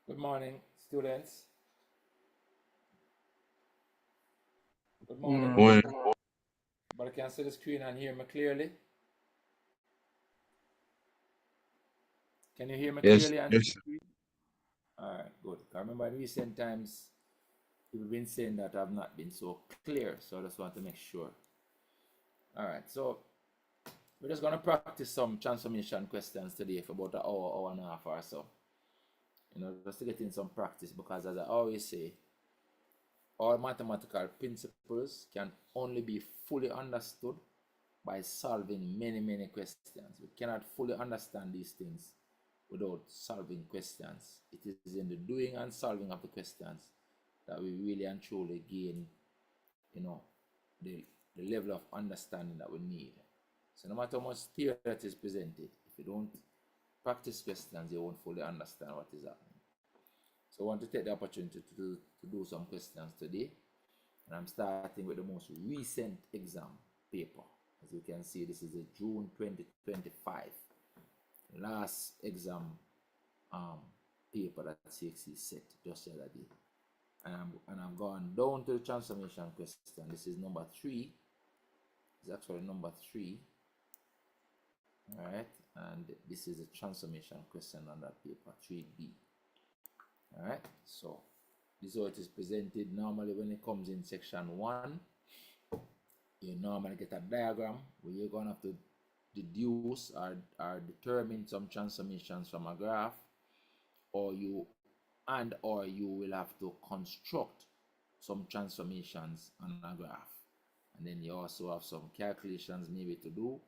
Good morning, students. Good morning. Morning. But I can see the screen and hear me clearly. Can you hear me Yes, clearly and see yes, the screen? All right, good. I remember in recent times you've been saying that I've not been so clear, so I just want to make sure. All right, so we're just gonna practice some transformation questions today for about an hour and a half or so. Just to get in some practice because as I always say, all mathematical principles can only be fully understood by solving many questions. We cannot fully understand these things without solving questions. It is in the doing and solving of the questions that we really and truly gain, you know, the, the level of understanding that we need. So no matter how much theory that is presented, if you don't practice questions, you won't fully understand what is happening. So I want to take the opportunity to do some questions today. And I'm starting with the most recent exam paper. As you can see, this is a June 2025 last exam paper that CSEC set just the other day. And I'm going down to the transformation question. This is number 3. It's actually number 3. All right, and this is a transformation question on that paper, 3B. All right, so this is how it is presented normally when it comes in section 1. You normally get a diagram where you're going to have to deduce or determine some transformations from a graph, or you will have to construct some transformations on a graph. And then you also have some calculations maybe to do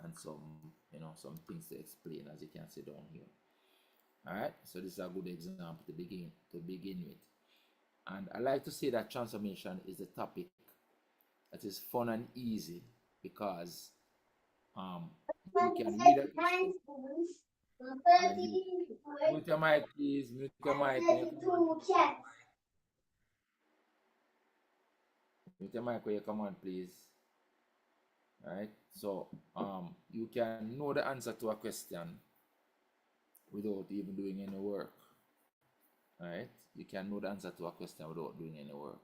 and some things to explain, as you can see down here. All right, so this is a good example to begin with. And I like to say that transformation is a topic that is fun and easy because you can read it. Mute your mic, please. Mute your mic. Mute your mic when you come on, please. All right. So you can know the answer to a question without even doing any work. All right. You can know the answer to a question without doing any work.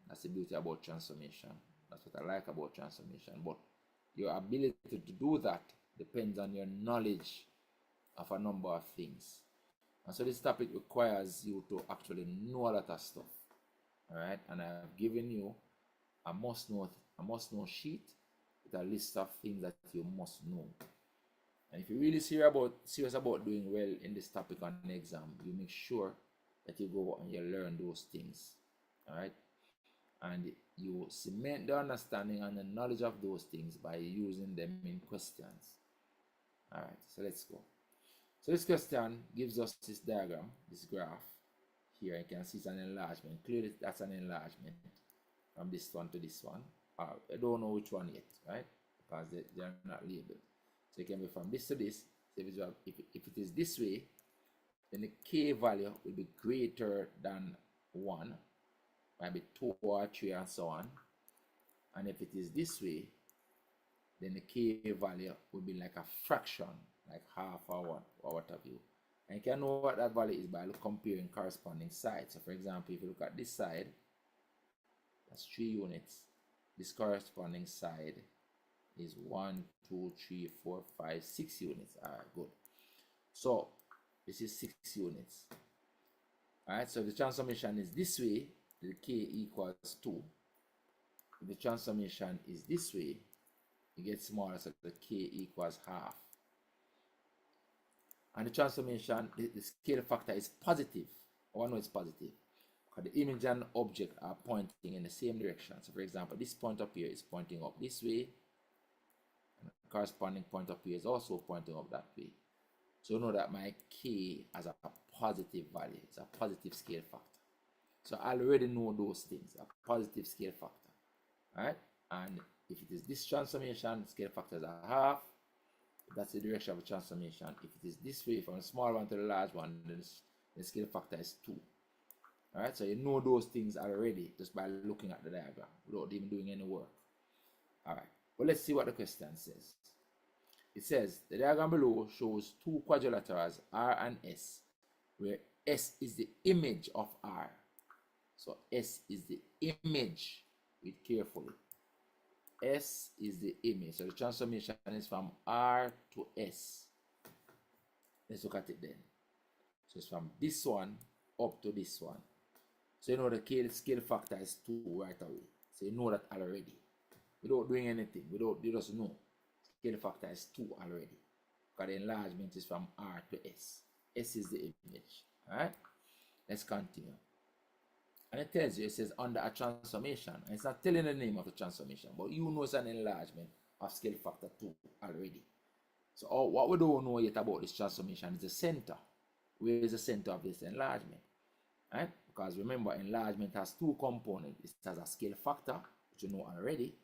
That's the beauty about transformation. That's what I like about transformation. But your ability to do that depends on your knowledge of a number of things. And so this topic requires you to actually know a lot of stuff. All right, and I've given you a must know sheet with a list of things that you must know. And if you're really serious about doing well in this topic on an exam, you make sure that you go and you learn those things. All right, and you cement the understanding and the knowledge of those things by using them in questions. All right, so let's go. So this question gives us this diagram, this graph. Here you can see it's an enlargement. Clearly that's an enlargement from this one to this one. I don't know which one yet, right? Because they're not labeled. So it can be from this to this. So if it is this way, then the k value will be greater than 1, might be 2 or 3 and so on. And if it is this way, then the k value will be like a fraction, like half or what have you. And you can know what that value is by comparing corresponding sides. So for example, if you look at this side, that's 3 units. This corresponding side is 1, 2, 3, 4, 5, 6 units. All right, good. So this is 6 units. All right, so the transformation is this way, the k equals 2. If the transformation is this way, it gets smaller, so the k equals half. And the transformation, the scale factor is positive. I know it's positive because the image and object are pointing in the same direction. So for example, this point up here is pointing up this way, and the corresponding point up here is also pointing up that way. So you know that my k has a positive value. It's a positive scale factor. So I already know those things, a positive scale factor. All right? And if it is this transformation, scale factor is a half. That's the direction of the transformation. If it is this way, from the small one to the large one, then the scale factor is 2. All right, so you know those things already just by looking at the diagram without even doing any work. All right, well, let's see what the question says. It says the diagram below shows 2 quadrilaterals R and S where S is the image of R. So S is the image. Read carefully. S is the image. So the transformation is from R to S. Let's look at it then. So it's from this one up to this one. So you know the scale factor is 2 right away. So you know that already. Without doing anything, you just know. Scale factor is 2 already. Because the enlargement is from R to S. S is the image. Alright? Let's continue. And it tells you, it says under a transformation. And it's not telling the name of the transformation, but you know it's an enlargement of scale factor 2 already. So what we don't know yet about this transformation is the center. Where is the center of this enlargement? Right? Because remember, enlargement has 2 components. It has a scale factor, which you know already,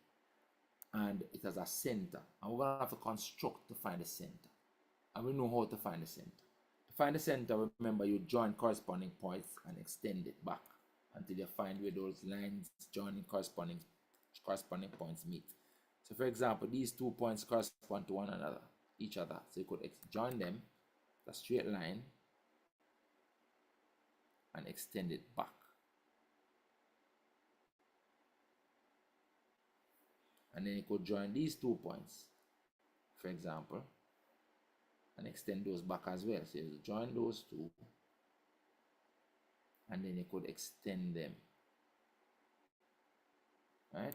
and it has a center. And we're going to have to construct to find the center. And we know how to find the center. To find the center, remember, you join corresponding points and extend it back until you find where those lines joining corresponding points meet. So for example, these 2 points correspond to one another, each other. So you could join them, a straight line, and extend it back. And then you could join these 2 points, for example, and extend those back as well. So you join those 2, and then you could extend them. Right?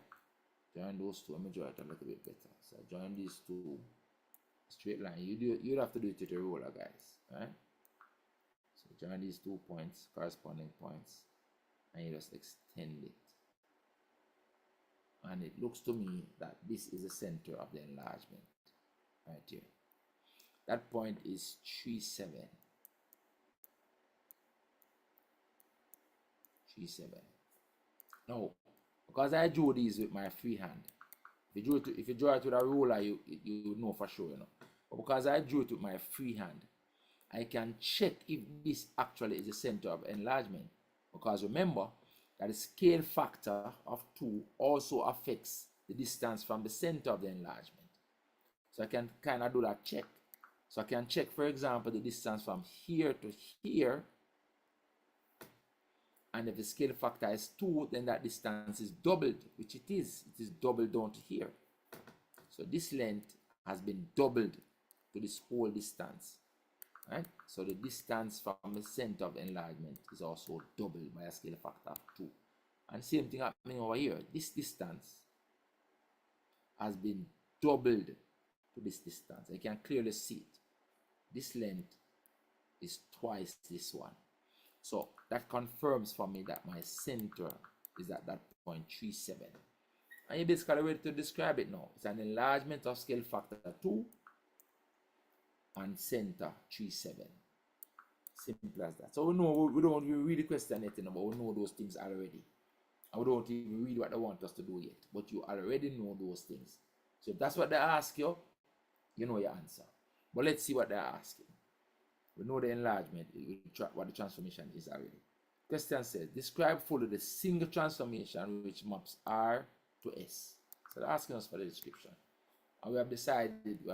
Join those 2. Let me draw it a little bit better. So join these 2 straight line. You'd have to do it with a ruler, guys. Right? So join these 2 points, corresponding points, and you just extend it. And it looks to me that this is the center of the enlargement right here. That point is 3,7. 3,7. Now, because I drew these with my free hand, if you draw it with a ruler, you know for sure, you know. But because I drew it with my free hand, I can check if this actually is the center of enlargement. Because remember that the scale factor of 2 also affects the distance from the center of the enlargement. So I can kind of do that check. So I can check, for example, the distance from here to here. And if the scale factor is 2, then that distance is doubled, which it is. It is doubled down to here. So this length has been doubled to this whole distance. Right? So the distance from the center of the enlargement is also doubled by a scale factor of 2. And same thing happening over here. This distance has been doubled to this distance. I can clearly see it. This length is twice this one. So that confirms for me that my center is at that point 3,7. And you basically ready to describe it now. It's an enlargement of scale factor 2 and center 3,7. Simple as that. So we know we don't even read the question yet, but we know those things already. And we don't even read what they want us to do yet. But you already know those things. So if that's what they ask you, you know your answer. But let's see what they're asking. We know the enlargement, what the transformation is already. Question says, describe fully the single transformation which maps R to S. So they're asking us for the description. And we have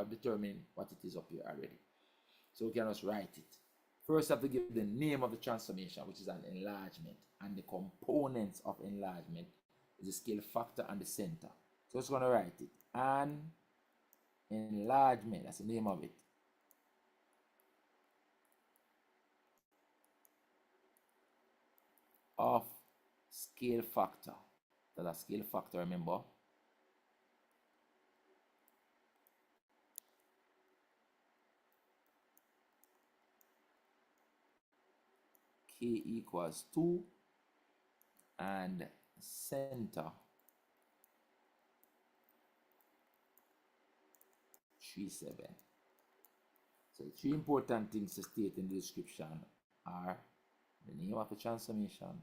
determined what it is up here already. So we can just write it. First, I have to give the name of the transformation, which is an enlargement. And the components of enlargement is the scale factor and the center. So it's going to write it. An enlargement, that's the name of it. Of scale factor. That's a scale factor, remember. K equals 2 and center 3,7. So 3 important things to state in the description are the name of the transformation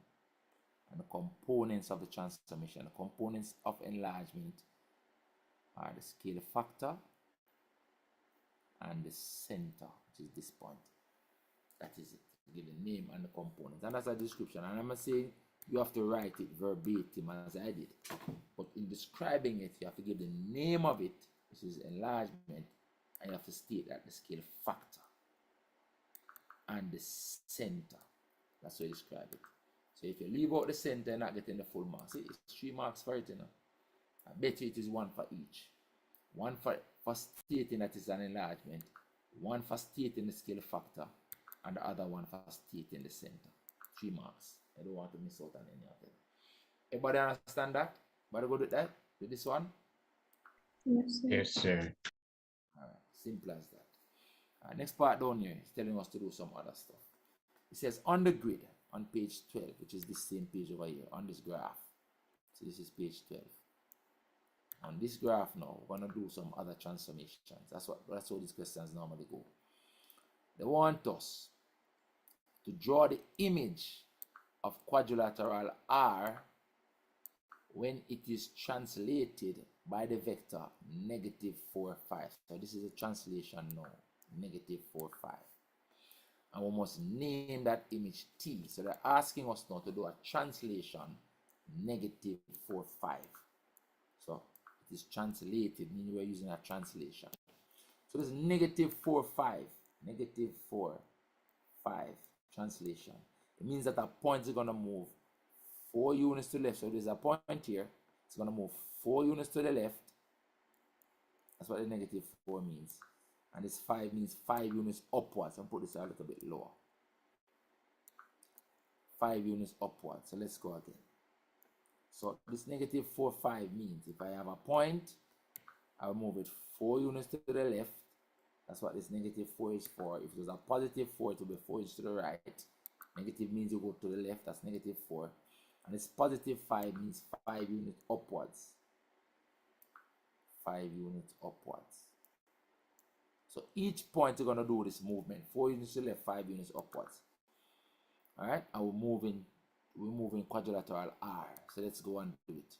and the components of the transformation. The components of enlargement are the scale factor and the center, which is this point. That is it. Give the name and the components. And that's a description. And I'm not saying you have to write it verbatim as I did. But in describing it, you have to give the name of it, which is enlargement, and you have to state that the scale factor. and the center. That's how you describe it. So if you leave out the center, you're not getting the full marks. See, it's 3 marks for it, you know. I bet you it is 1 for each. One for stating that it's an enlargement, one for stating the scale factor, and the other one for stating the center. 3 marks. I don't want to miss out on any of them. Everybody understand that? Everybody go with that? With this one? Yes, sir. Yes, sir. Alright, simple as that. Next part down here is telling us to do some other stuff. It says on the grid on page 12, which is this same page over here, on this graph. So this is page 12. On this graph now, we're going to do some other transformations. That's how these questions normally go. They want us to draw the image of quadrilateral R when it is translated by the vector -4, 5. So this is a translation now, -4, 5. And we must name that image T. So they're asking us now to do a translation -4, 5. So it is translated, meaning we're using a translation. So this is -4, 5, -4, 5 translation. It means that a point is going to move 4 units to the left. So there's a point here. It's going to move 4 units to the left. That's what the -4 means. And this 5 means 5 units upwards. I'll put this a little bit lower. 5 units upwards. So let's go again. So this -4, 5 means if I have a point, I'll move it 4 units to the left. That's what this -4 is for. If there's a +4, it will be 4 units to the right. Negative means you go to the left. That's -4. And this +5 means 5 units upwards. 5 units upwards. So each point you're going to do this movement. 4 units to the left, 5 units upwards. Alright, and we're moving quadrilateral R. So let's go and do it.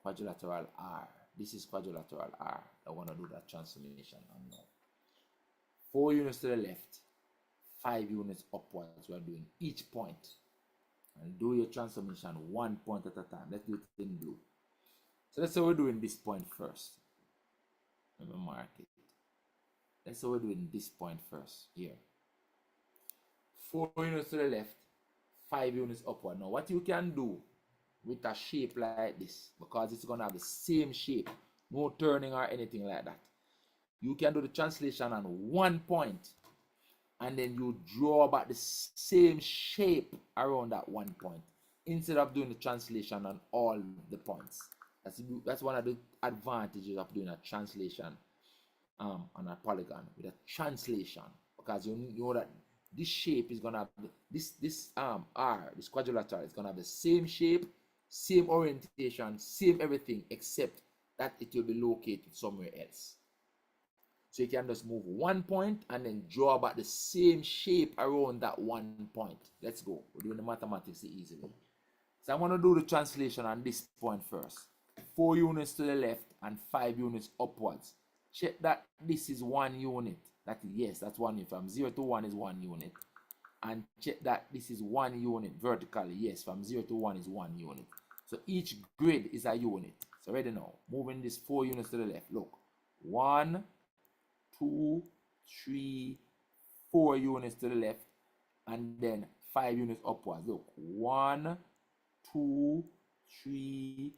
Quadrilateral R. This is quadrilateral R. I want to do that transformation now. 4 units to the left, 5 units upwards. We're doing each point. And do your transformation 1 point at a time. Let's do it in blue. So that's how we're doing this point first. Let me mark it. That's how we're doing this point first. Here. 4 units to the left, 5 units upward. Now what you can do with a shape like this, because it's going to have the same shape, no turning or anything like that, you can do the translation on 1 point, and then you draw back the same shape around that 1 point, instead of doing the translation on all the points. That's one of the advantages of doing a translation on a polygon with a translation, because you know that this shape is gonna have this R, this quadrilateral, is gonna have the same shape, same orientation, same everything, except that it will be located somewhere else. So you can just move 1 point and then draw back the same shape around that 1 point. Let's go. We're doing the mathematics the easy way. So I'm going to do the translation on this point first. 4 units to the left and 5 units upwards. Check that this is 1 unit. Yes, that's 1 unit. From 0 to 1 is 1 unit. And check that this is 1 unit vertically. Yes, from 0 to 1 is 1 unit. So each grid is a unit. So ready now. Moving this 4 units to the left. Look. 1, 2, 3, 4 units to the left. And then 5 units upwards. Look. 1, 2, 3,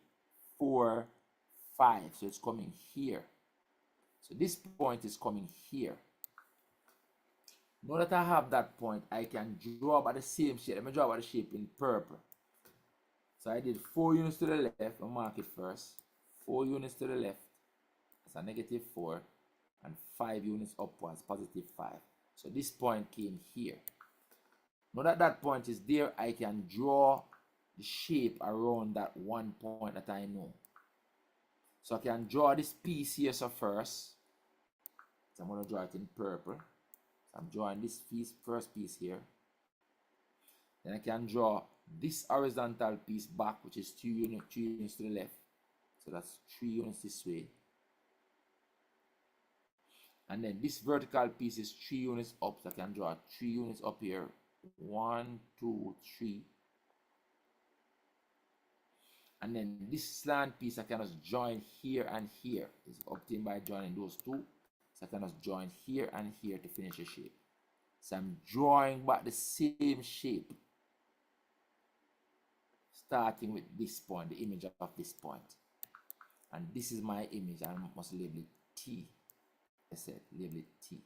4, 5. So it's coming here. So this point is coming here. Now that I have that point, I can draw by the same shape. Let me draw by the shape in purple. So I did 4 units to the left. I'll mark it first. 4 units to the left. That's a -4. And 5 units upwards, +5. So this point came here. Now that that point is there, I can draw the shape around that 1 point that I know. So I can draw this piece here first. So I'm going to draw it in purple. So I'm drawing this piece, first piece here. Then I can draw this horizontal piece back, which is 3 units to the left. So that's 3 units this way. And then this vertical piece is 3 units up. So I can draw 3 units up here. 1, 2, 3. And then this slant piece I can just join here and here. It's obtained by joining those two. So I can just join here and here to finish the shape. So I'm drawing back the same shape, starting with this point, the image of this point. And this is my image. I must label it T. I said, label it T.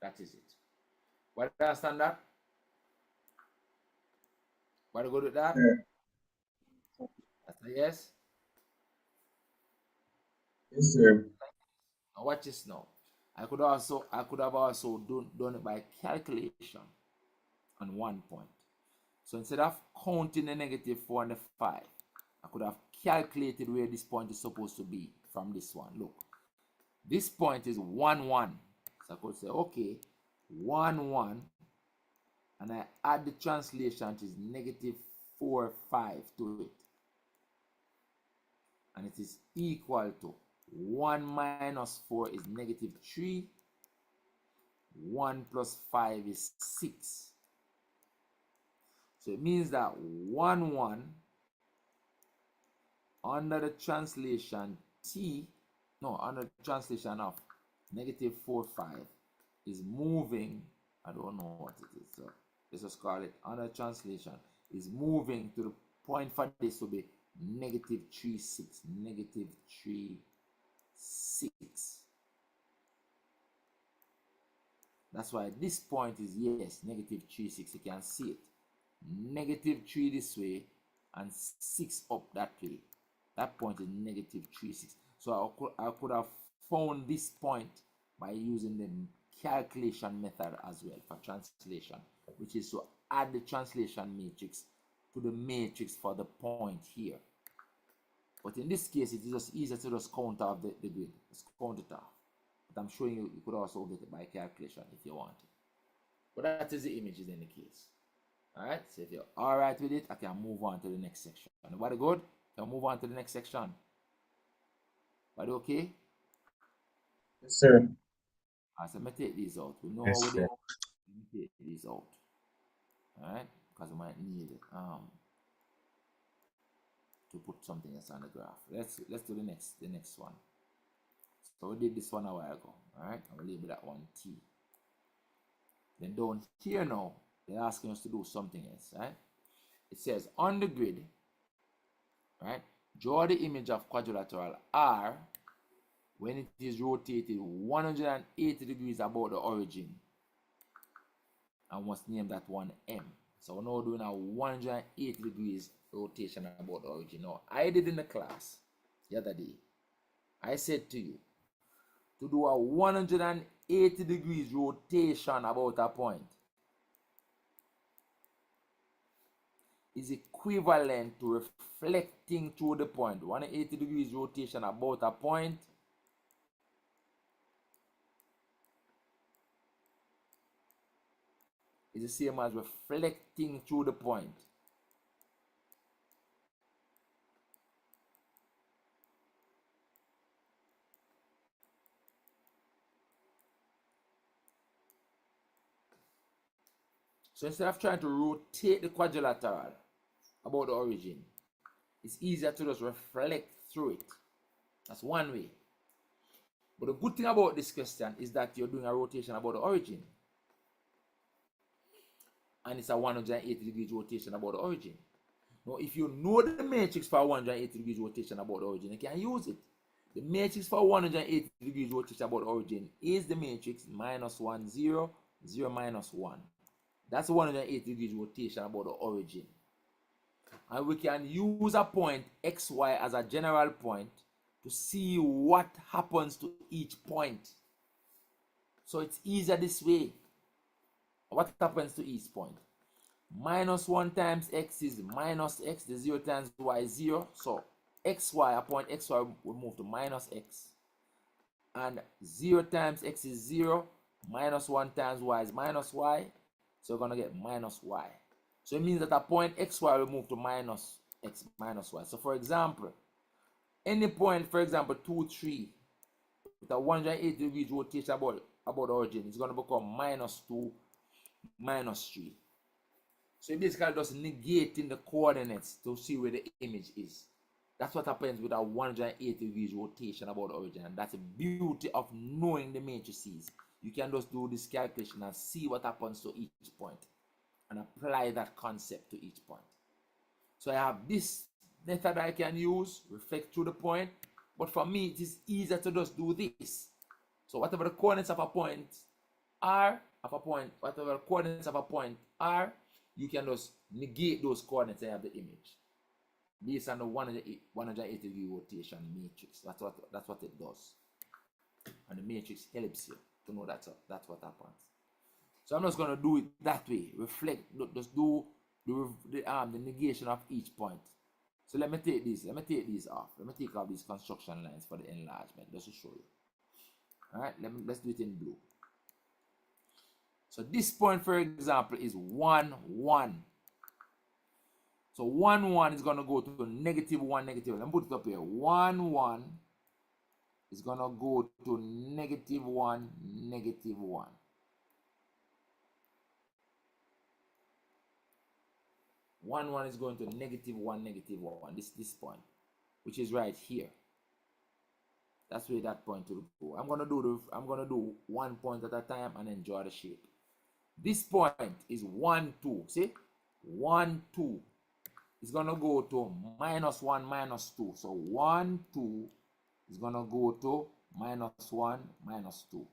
That is it. What do you understand that? What do you go with that? Sir. That's a yes. Yes, sir. Now watch this now. I could have also done it by calculation on one point. So instead of counting the negative 4 and the 5, I could have calculated where this point is supposed to be from this one. Look, this point is 1, 1. So I could say, okay, 1, 1, and I add the translation, which is negative 4, 5 to it. And it is equal to 1 minus 4 is negative 3. 1 plus 5 is 6. So it means that 1, 1 under the translation T, no, under the translation of negative 4, 5 is moving, I don't know what it is, so let's just call it under translation, is moving to the point for this to be negative 3, 6, negative 3, 6. That's why this point is, yes, negative 3, 6. You can see it. Negative 3 this way and 6 up that way. That point is negative 3, 6. So I could have found this point by using the calculation method as well for translation, which is to add the translation matrix to the matrix for the point here. But in this case, it is just easier to just count off the grid. Just count it off. But I'm showing you, you could also get it by calculation if you want it. But that is the images in the case. Alright, so if you're alright with it, I can move on to the next section. Everybody good? Can move on to the next section. Everybody okay? Yes, sir. So let me take these out. We know Yes, how we sir. do. Let me take these out. Alright, because we might need it to put something else on the graph. Let's do the next one. So we did this one a while ago. Alright, I will label that one T. Then down here now, they're asking us to do something else, right? It says on the grid, right? Draw the image of quadrilateral R when it is rotated 180 degrees about the origin. And must name that one M. So we're now doing a 180 degrees rotation about the origin. Now, I did in the class the other day. I said to you to do a 180 degrees rotation about a point is equivalent to reflecting through the point. 180 degrees rotation about a point is the same as reflecting through the point. So instead of trying to rotate the quadrilateral about the origin, it's easier to just reflect through it. That's one way. But the good thing about this question is that you're doing a rotation about the origin. And it's a 180 degrees rotation about the origin. Now, if you know the matrix for 180 degrees rotation about the origin, you can use it. The matrix for 180 degrees rotation about the origin is the matrix minus 1, 0, 0, minus 1. That's 180 degrees rotation about the origin. And we can use a point xy as a general point to see what happens to each point. So it's easier this way. What happens to each point? Minus 1 times x is minus x, the 0 times y is 0. So xy, a point xy will move to minus x. And 0 times x is 0, minus 1 times y is minus y. So we're going to get minus y. So it means that a point xy will move to minus x minus y. So for example, any point, for example, 2, 3, with a 180 degrees rotation about origin, it's going to become minus 2, minus 3. So it basically just negating the coordinates to see where the image is. That's what happens with a 180 degrees rotation about the origin. And that's the beauty of knowing the matrices. you can just do this calculation and see what happens to each point and apply that concept to each point. So I have this method I can use, reflect through the point, but for me it is easier to just do this. So whatever the coordinates of a point are, whatever the coordinates of a point are, you can just negate those coordinates and have the image based on the 180 degree rotation matrix. That's what it does. And the matrix helps you to know that's what happens. So I'm just going to do it that way. Reflect, just do the negation of each point. So let me take these off. Let me take off these construction lines for the enlargement, just to show you. Alright, let's do it in blue. So this point, for example, is 1, 1. So 1, 1 is going to go to negative 1, negative 1. Let me put it up here. 1, 1 is going to go to negative 1, negative 1. One is going to negative 1, negative 1. This point, which is right here. That's where that point will go. I'm gonna do 1 point at a time and enjoy the shape. This point is 1, 2. See? 1, 2 is gonna go to minus 1, minus 2. So 1, 2 is gonna go to minus 1, minus 2.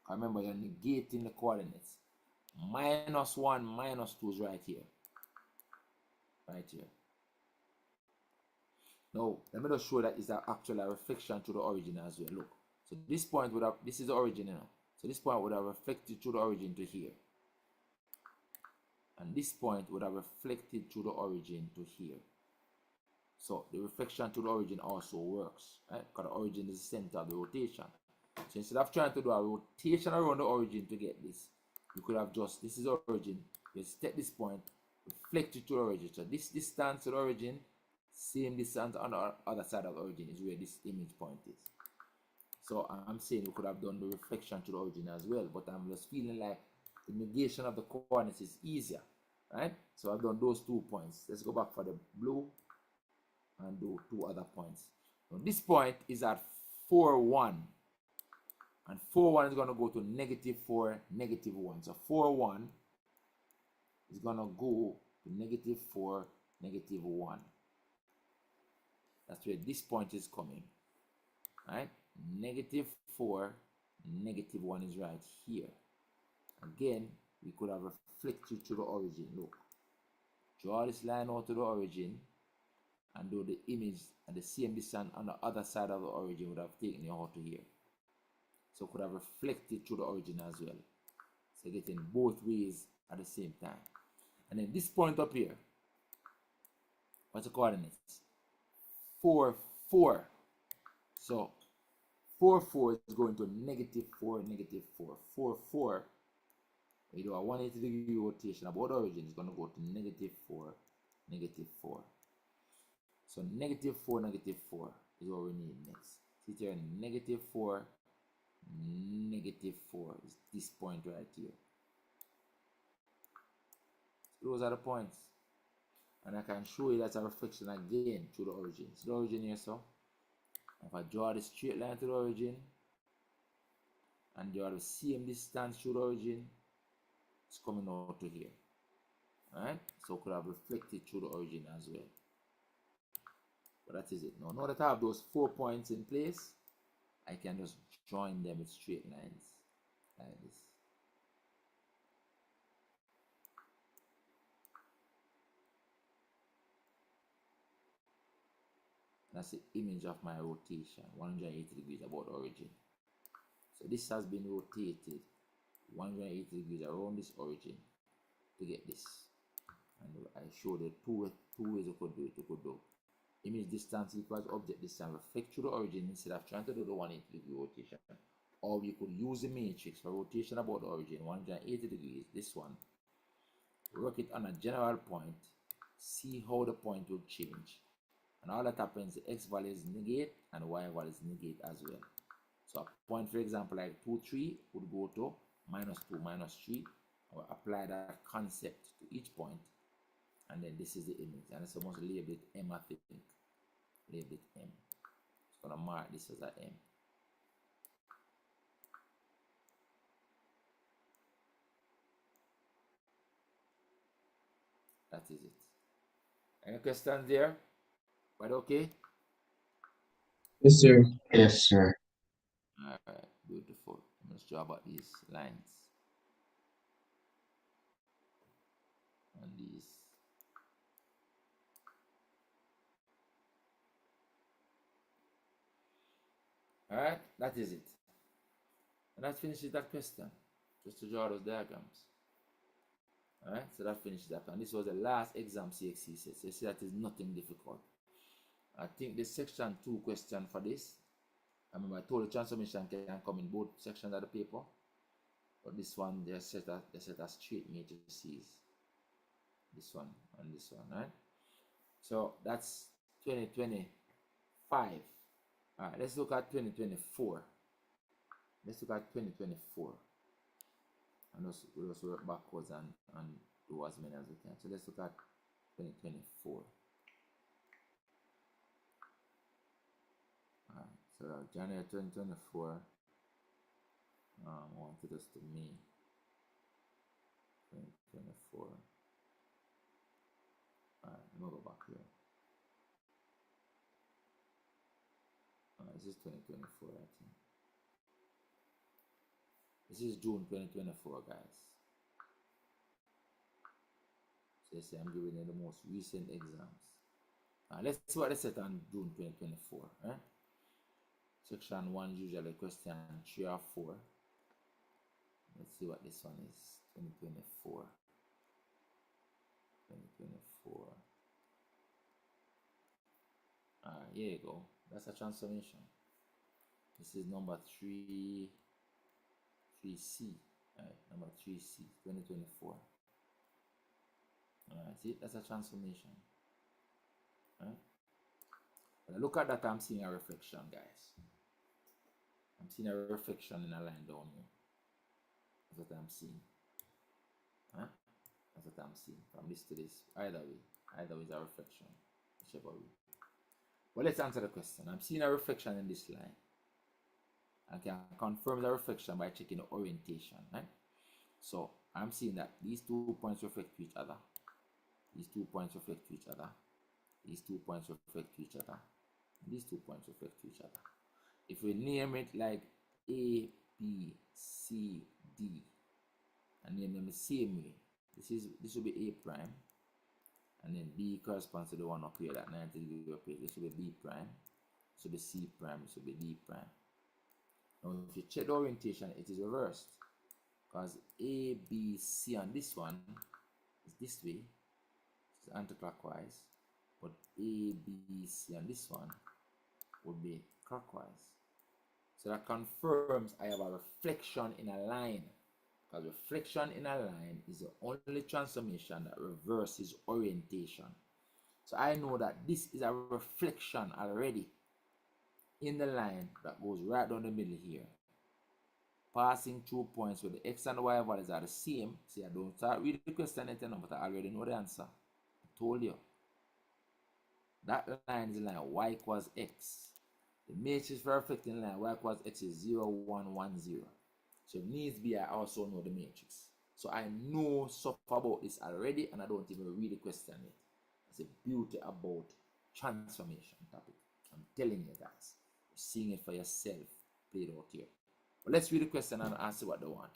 Remember, you're negating the coordinates. Minus 1, minus 2 is right here. Right here. Now, let me just show that it's actually a reflection to the origin as well. Look. So this point would have, this is the origin, you know. So this point would have reflected through the origin to here. And this point would have reflected through the origin to here. So the reflection to the origin also works, right? Because the origin is the center of the rotation. So instead of trying to do a rotation around the origin to get this, you could have just, this is the origin, just take this point, reflect it to the origin. So this distance to the origin, same distance on the other side of the origin is where this image point is. So I'm saying we could have done the reflection to the origin as well, but I'm just feeling like the negation of the coordinates is easier, right? So I've done those 2 points. Let's go back for the blue and do 2 other points. Now this point is at 4, 1. And 4, 1 is going to go to negative 4, negative 1. So 4, 1 is going to go to negative 4, negative 1. That's where this point is coming. Right? Negative 4, negative 1 is right here. Again, we could have reflected to the origin. Look. Draw this line out to the origin and do the image at the same distance on the other side of the origin would have taken you out to here. So could have reflected to the origin as well. So getting both ways at the same time. And then this point up here, what's the coordinates? 4, 4. So 4, 4 is going to negative 4, negative 4. 4, 4. We do a 180 degree rotation about the origin is going to go to negative 4, negative 4. So negative 4, negative 4 is what we need next. See here, negative 4, negative 4 is this point right here. So those are the points. And I can show you that's a reflection again to the origin. See the origin here, so if I draw the straight line to the origin and draw the same distance to the origin, it's coming out to here. Alright? So could have reflected through the origin as well. But that is it. Now that I have those 4 points in place, I can just join them with straight lines like this. That's the image of my rotation, 180 degrees about the origin. So this has been rotated 180 degrees around this origin to get this. And I showed you two ways you could do it. You could do image distance equals object distance, reflect through the origin instead of trying to do the 180 degree rotation. Or you could use the matrix for rotation about the origin, 180 degrees, this one. Work it on a general point, see how the point will change. And all that happens, the x values negate and y values negate as well. So a point, for example, like 2, 3 would go to minus 2, minus 3. Or apply that concept to each point. And then this is the image. And it's supposed to label it M, I think. Label it M. It's going to mark this as a M. That is it. Any questions there? Quite okay? Yes, sir. Yes, sir. Alright, beautiful. Let's draw about these lines. And these. Alright, that is it. And that finishes that question. Just to draw those diagrams. Alright, so that finishes that. And this was the last exam CXC said. So you see that is nothing difficult. I think the section 2 question for this, I remember I told you transformation can come in both sections of the paper. But this one, they set as straight matrices. This one and this one, right? So that's 2025. Alright, let's look at 2024. Let's look at 2024. And we'll also work backwards and do as many as we can. So let's look at 2024. Alright, so January 2024. I wanted us to May 2024. Alright, let me go back here. This is 2024, I think. This is June 2024, guys. So you see, I'm giving you the most recent exams. Let's see what they said on June 2024. Right? Section 1 usually question 3 or 4. Let's see what this one is. 2024. 2024. Here you go. That's a transformation. This is number 3C. Right, number 3C, 2024. See, that's a transformation. Right? When I look at that, I'm seeing a reflection, guys. I'm seeing a reflection in a line down here. That's what I'm seeing. Huh? That's what I'm seeing. From this to this. Either way is a reflection. Whichever way. But let's answer the question. I'm seeing a reflection in this line. I can confirm the reflection by checking the orientation. Right? So I'm seeing that these 2 points reflect to each other. These 2 points reflect to each other. These 2 points reflect to each other. These 2 points reflect to each other. If we name it like A, B, C, D, and name them the same way, this will be A prime, and then B corresponds to the one up here, that 90 degree up here. This will be B prime, this will be C prime, this will be D prime. Now if you check the orientation, it is reversed, because A, B, C on this one is this way, it's anti-clockwise, but A, B, C on this one would be clockwise. So that confirms I have a reflection in a line, because reflection in a line is the only transformation that reverses orientation. So I know that this is a reflection already in the line that goes right down the middle here, passing through points where the x and the y values are the same. See, I don't start reading the question anything, but I already know the answer. I told you. That line is the line y equals x. The matrix for reflecting line y equals x is 0, 1, 1, 0. So if needs be, I also know the matrix. So I know stuff about this already, and I don't even read the question yet. That's the beauty about transformation topic. I'm telling you guys. You're seeing it for yourself played out here. But let's read the question and answer what they want.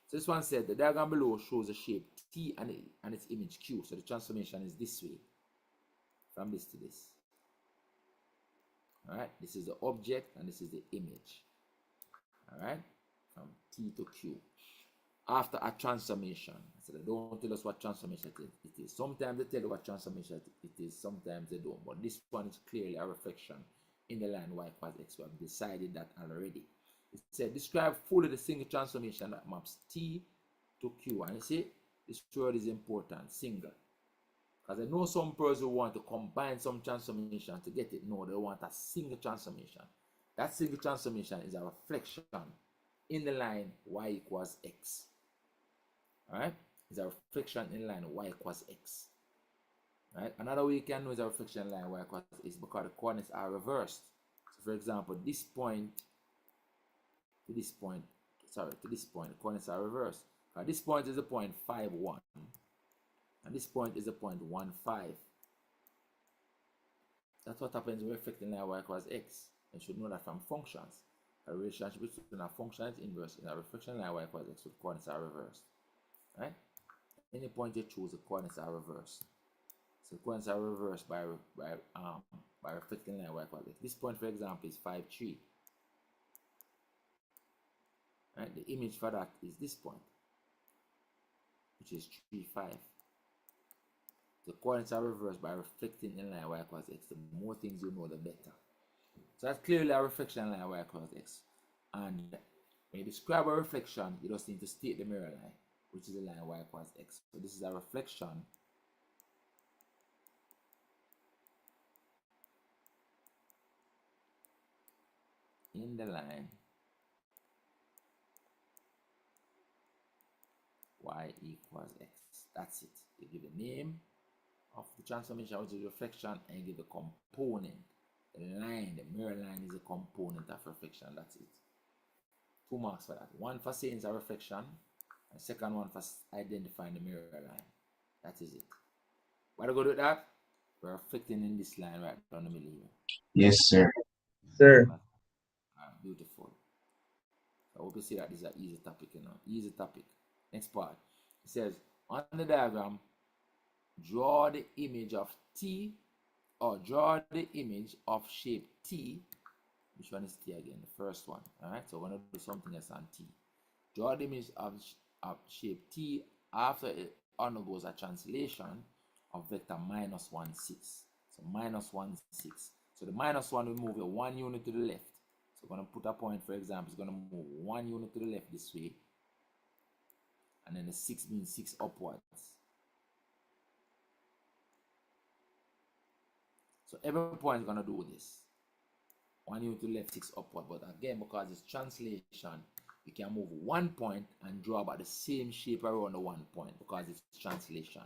So this one said, the diagram below shows the shape T and its image Q. So the transformation is this way, from this to this. Alright, this is the object and this is the image. Alright, from T to Q. After a transformation. So they don't tell us what transformation it is. Sometimes they tell you what transformation it is, sometimes they don't. But this one is clearly a reflection in the line y equals x. We have decided that already. It said, describe fully the single transformation that maps T to Q. And you see, this word is important, single. Because I know some persons who want to combine some transformation to get it. No, they want a single transformation. That single transformation is a reflection in the line y equals x. Alright? It's a reflection in the line y equals x. Right? Another way you can know it's a reflection in the line y equals x is because the coordinates are reversed. So for example, this point to this point, the coordinates are reversed. This point is the point 5, 1. and this point is the point 1, 5. That's what happens when reflecting line y equals x. You should know that from functions. A relationship between a function is inverse in a reflection line y equals x with coordinates are reversed. Right? Any point you choose, the coordinates are reversed. So the coordinates are reversed by reflecting line y equals x. This point, for example, is 5, 3. Right? The image for that is this point, which is 3, 5. The coordinates are reversed by reflecting in line y equals x. The more things you know, the better. So that's clearly a reflection line y equals x. And when you describe a reflection, you just need to state the mirror line, which is the line y equals x. So this is a reflection in the line y equals x. That's it. You give the name of the transformation, which is reflection, and you give the component. The line, the mirror line is a component of reflection. That's it. 2 marks for that. One for saying it's a reflection, and second one for identifying the mirror line. That is it. What are we going to do with that? We're reflecting in this line right down the middle here. Yes, sir. Sir. Beautiful. So I hope you see that this is an easy topic, easy topic. Next part. It says, on the diagram, draw the image of T, or draw the image of shape T. Which one is T again? The first one. Alright, so we're going to do something else on T. Draw the image of shape T after it undergoes a translation of vector minus 1, 6. So minus 1, 6. So the minus 1 will move it 1 unit to the left. So we're going to put a point, for example, it's going to move 1 unit to the left this way. And then the 6 means 6 upwards. So every point is going to do this. 1 unit to the left, 6 upward. But again, because it's translation, you can move 1 point and draw about the same shape around the 1 point because it's translation.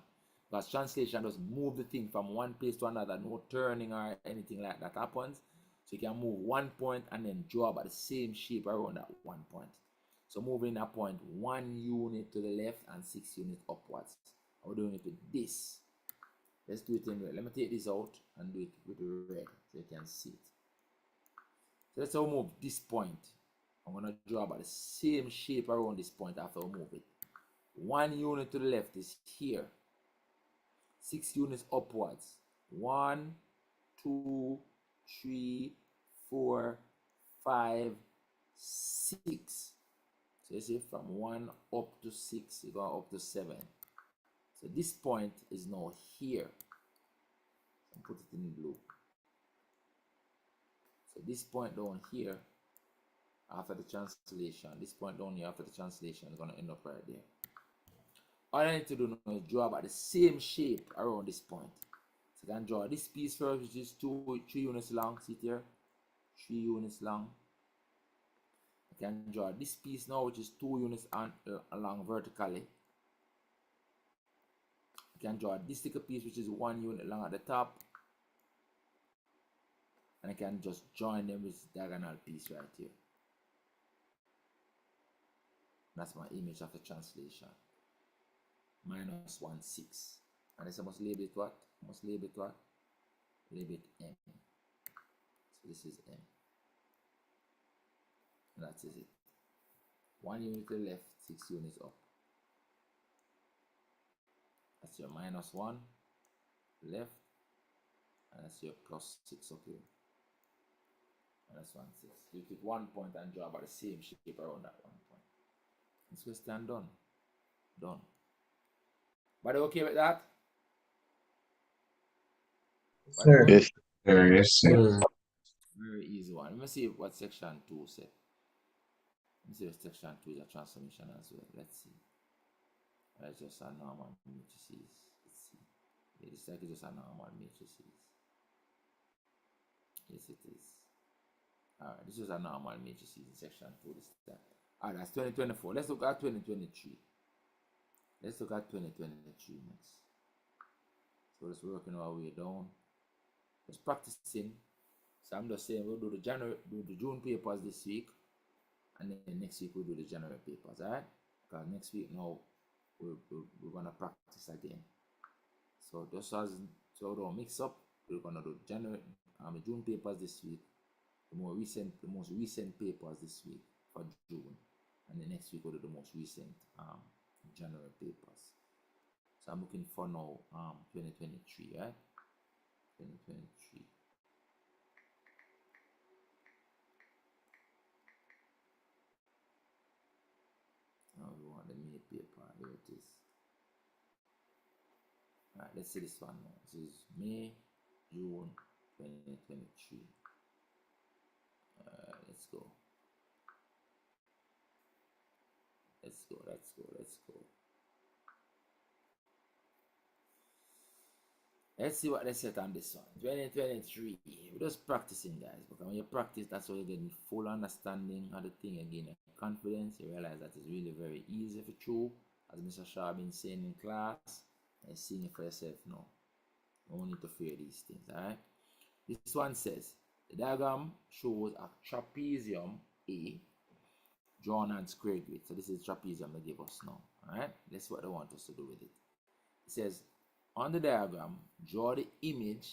Because translation does move the thing from one place to another, no turning or anything like that happens. So you can move 1 point and then draw about the same shape around that 1 point. So moving a point 1 unit to the left and 6 units upwards. We're doing it with this. Let's do it in red. Let me take this out and do it with red so you can see it. So let's move this point. I'm going to draw about the same shape around this point after we move it. 1 unit to the left is here. 6 units upwards. 1, 2, 3, 4, 5, 6. So you see from 1 up to 6, you go up to 7. So this point is now here. And put it in blue. So this point down here, after the translation, this point down here after the translation is going to end up right there. All I need to do now is draw about the same shape around this point. So I can draw this piece first, which is 3 units long. See it here? 3 units long. I can draw this piece now, which is 2 units along vertically. I can draw this little piece, which is 1 unit long at the top. And I can just join them with this diagonal piece right here. That's my image of the translation. Minus 1, 6. And I must label it what? Must label it what? Label it M. So this is M. And that is it. 1 unit to the left, 6 units up. That's your minus 1 left. And that's your plus 6 up here. And that's 1, 6. You pick 1 point and draw about the same shape around that 1 point. This question done. Done. But okay with that? Sir. Yes, sir. Yes, sir. Very easy one. Let me see what section 2 said. Let me see if section 2 is a transformation as well. Let's see. It's just a normal matrices. Let's see. Yeah, this like just a normal matrices. Yes, it is. Alright, this is a normal matrices in section 2. This is that. Alright, that's 2024. Let's look at 2023. Let's look at 2023 next. So just working our way down. Just practicing. So I'm just saying we'll do the June papers this week, and then next week we'll do the January papers, alright? Because next week now we're gonna practice again. So just as so don't mix up, we're gonna do January the June papers this week, the most recent papers this week for June, and the next week we'll do the most recent January papers. So I'm looking for now 2023, right? 2023. Now we want the May paper. Here it is. Alright, let's see this one now. This is May, June 2023. Let's go. Let's go. Let's see what they said on this one. 2023. We're just practicing, guys. Because when you practice, that's why you're getting full understanding of the thing. Again, confidence. You realize that it's really very easy for you. As Mr. Shaw been saying in class, and seeing it for yourself now. No need to fear these things, alright? This one says, the diagram shows a trapezium A drawn on square grid. So this is trapezium they give us now, alright? That's what they want us to do with it. It says, on the diagram, draw the image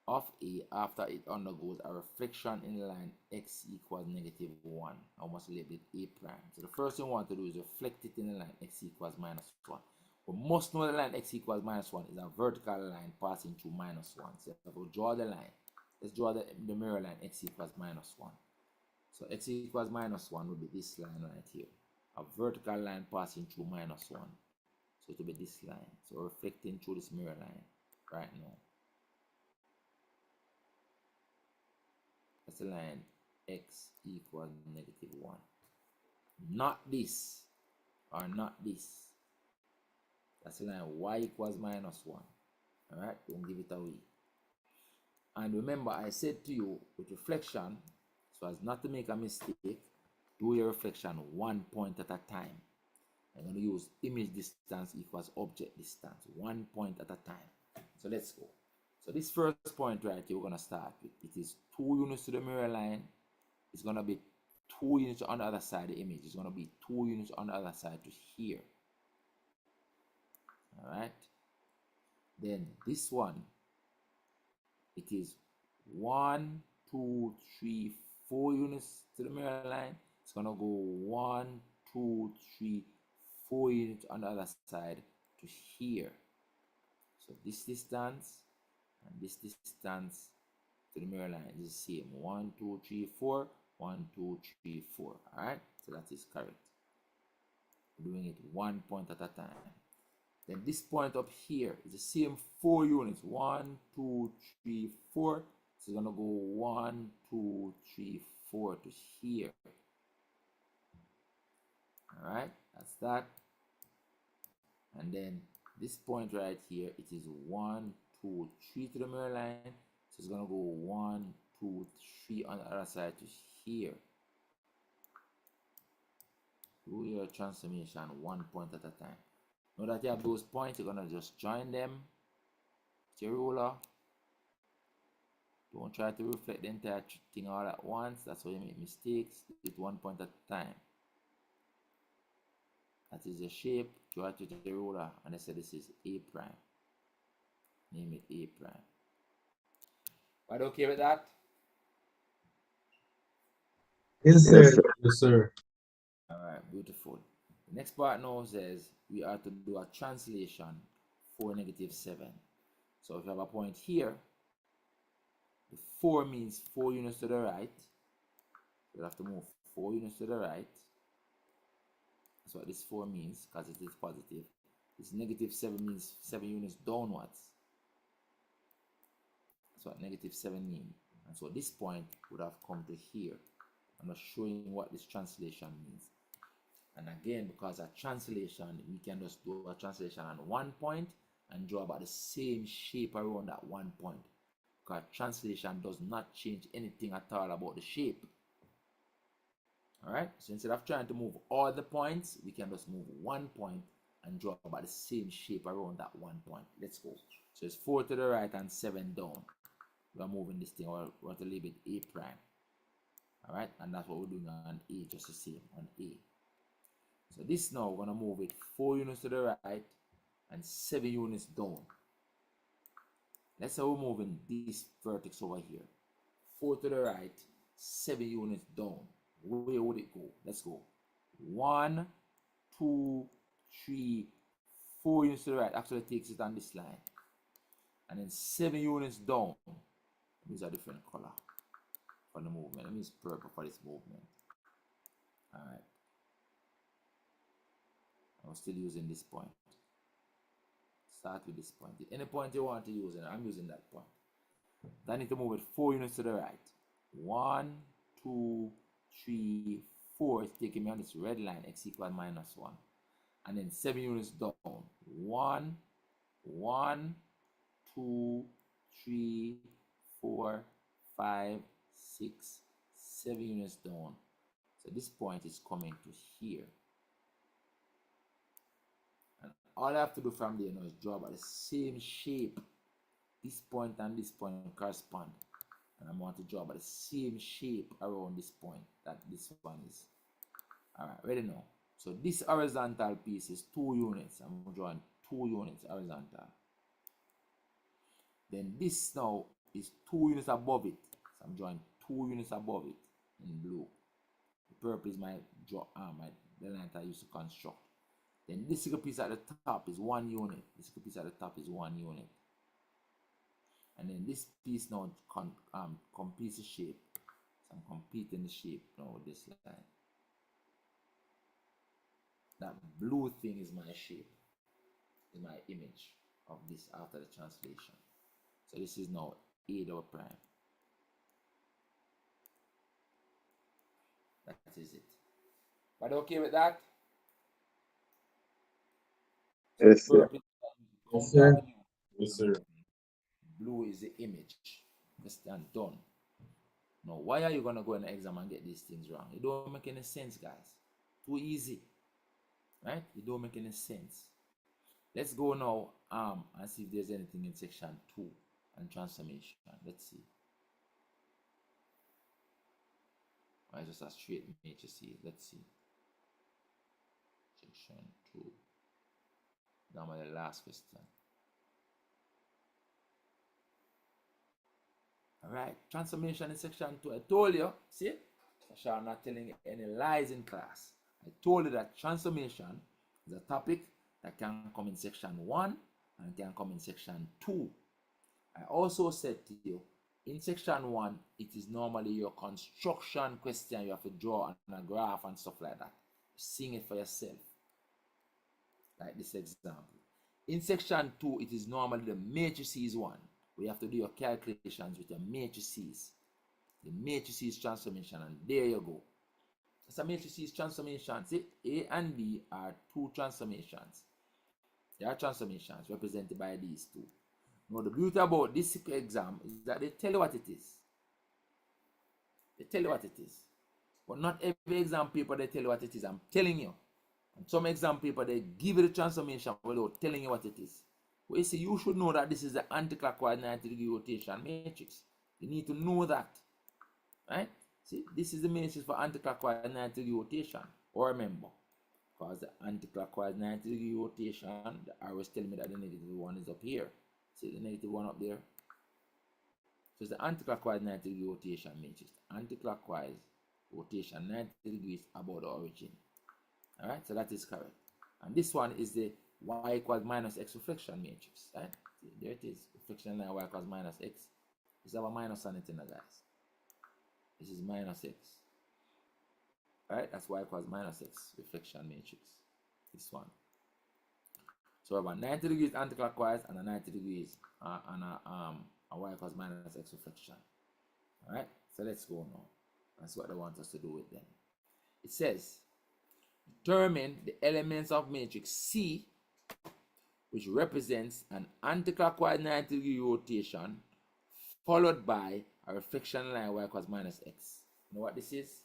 of A after it undergoes a reflection in the line x equals -1. I must label it A prime. So the first thing we want to do is reflect it in the line x equals -1. We must know the line x equals -1 is a vertical line passing through -1. So if we draw the line, let's draw the mirror line x equals -1. So x equals -1 would be this line right here. A vertical line passing through -1. So it will be this line. So reflecting through this mirror line right now. That's the line x equals -1. Not this or not this. That's the line y equals -1. Alright, don't give it away. And remember, I said to you with reflection, so as not to make a mistake, do your reflection 1 point at a time. I'm going to use image distance equals object distance, 1 point at a time. So let's go. So this first point right here, we're going to start with. It is 2 units to the mirror line. It's going to be 2 units on the other side of the image. It's going to be 2 units on the other side to here. Alright. Then this one, it is 1, 2, 3, 4 units to the mirror line. It's going to go 1, 2, 3, 4 units on the other side to here. So this distance and this distance to the mirror line is the same. 1, 2, 3, 4. 1, 2, 3, 4. Alright, so that is correct. We're doing it 1 point at a time. Then this point up here is the same 4 units. 1, 2, 3, 4. So it's gonna go 1, 2, 3, 4 to here. Alright, that's that. And then this point right here, it is 1, 2, 3 to the mirror line. So it's gonna go 1, 2, 3 on the other side to here. Do your transformation 1 point at a time. Now that you have those points, you're gonna just join them with your ruler. Don't try to reflect the entire thing all at once. That's why you make mistakes. Do it 1 point at a time. That is the shape. Draw it with the ruler, and I say this is A prime. Name it A prime. Are you okay with that? Yes, sir. Yes, sir. Alright, beautiful. The next part now says we are to do a translation for -7. So if you have a point here, the 4 means 4 units to the right. You have to move 4 units to the right. That's what this 4 means, because it is positive. This -7 means 7 units downwards. That's what -7 means. And so this point would have come to here. I'm just showing what this translation means. And again, because a translation, we can just do a translation on 1 point and draw about the same shape around that 1 point. Because translation does not change anything at all about the shape. Alright, so instead of trying to move all the points, we can just move 1 point and draw about the same shape around that 1 point. Let's go. So it's 4 to the right and 7 down. We are moving this thing, or we're to leave it A prime. Alright, and that's what we're doing on A, just the same on A. So this now, we're going to move it 4 units to the right and 7 units down. Let's say we're moving this vertex over here. 4 to the right, 7 units down. Where would it go? Let's go. 1, 2, 3, 4 units to the right. Actually takes it on this line. And then 7 units down. These are different color for the movement. Let me use purple for this movement. Alright. I'm still using this point. Start with this point. Any point you want to use, I'm using that point. Then I need to move it 4 units to the right. 1, 2, 3, 4. It's taking me on this red line, x equal minus 1. And then 7 units down. 1, 1, 2, 3, 4, 5, 6, 7 units down. So this point is coming to here. And all I have to do from there now is draw by the same shape. This point and this point correspond. And I want to draw by the same shape around this point that this one is. Alright, ready now. So this horizontal piece is 2 units. I'm drawing 2 units horizontal. Then this now is 2 units above it. So I'm drawing 2 units above it in blue. The purple is the line I used to construct. Then this little piece at the top is 1 unit. This little piece at the top is 1 unit. And then this piece now completes the shape. So I'm completing the shape now with this line. That blue thing is my shape, is my image of this after the translation. So this is now A double prime. That is it. But okay with that? Yes, sir. Yes, sir. Yes, sir. Blue is the image. Just done. Now, why are you gonna go in the exam and get these things wrong? It don't make any sense, guys. Too easy, right? It don't make any sense. Let's go now and see if there's anything in section 2 and transformation. Let's see. Or just a straight matrices. Let's see. Section 2. Down by the last question. Alright, transformation in section 2. I told you, see? I'm not telling any lies in class. I told you that transformation is a topic that can come in section 1 and can come in section 2. I also said to you, in section 1, it is normally your construction question. You have to draw on a graph and stuff like that. Seeing it for yourself. Like this example. In section 2, it is normally the matrices one. We have to do your calculations with your matrices. The matrices transformation, and there you go. It's a matrices transformation. See, A and B are 2 transformations. They are transformations represented by these 2. Now, the beauty about this exam is that they tell you what it is. They tell you what it is. But not every exam paper they tell you what it is. I'm telling you. And some exam paper they give you the transformation without telling you what it is. Well, you see, you should know that this is the anticlockwise 90-degree rotation matrix. You need to know that. Right? See, this is the matrix for anticlockwise 90-degree rotation. Or remember, because the anticlockwise 90-degree rotation, the arrow is telling me that the negative one is up here. See the negative one up there? So it's the anticlockwise 90-degree rotation matrix. Anticlockwise rotation 90 degrees about the origin. Alright, so that is correct. And this one is the y equals minus x reflection matrix. Right? See, there it is. Reflection line y equals minus x. It's our minus on it, guys. This is minus x. Alright, that's y equals minus x reflection matrix. This one. So we have a 90 degrees anticlockwise and a 90 degrees and a y equals minus x reflection. Alright, so let's go now. That's what they want us to do with them. It says, determine the elements of matrix C, which represents an anticlockwise 90 degree rotation, followed by a reflection line y equals minus x. You know what this is?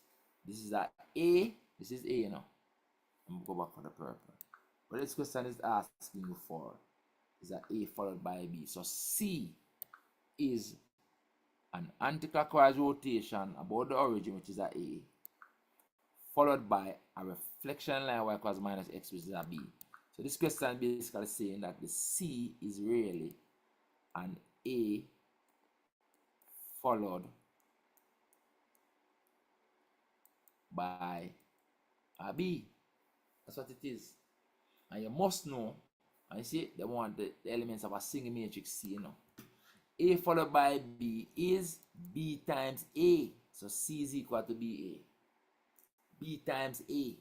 This is a A. This is A, you know. I'm going to go back for the purple. What this question is asking you for is a A followed by a B. So C is an anticlockwise rotation about the origin, which is a A, followed by a reflection line y equals minus x, which is a B. So this question basically saying that the C is really an A followed by a B. That's what it is. And you must know, and you see, they want the elements of a single matrix C, you know. A followed by B is B times A. So C is equal to BA. B times A.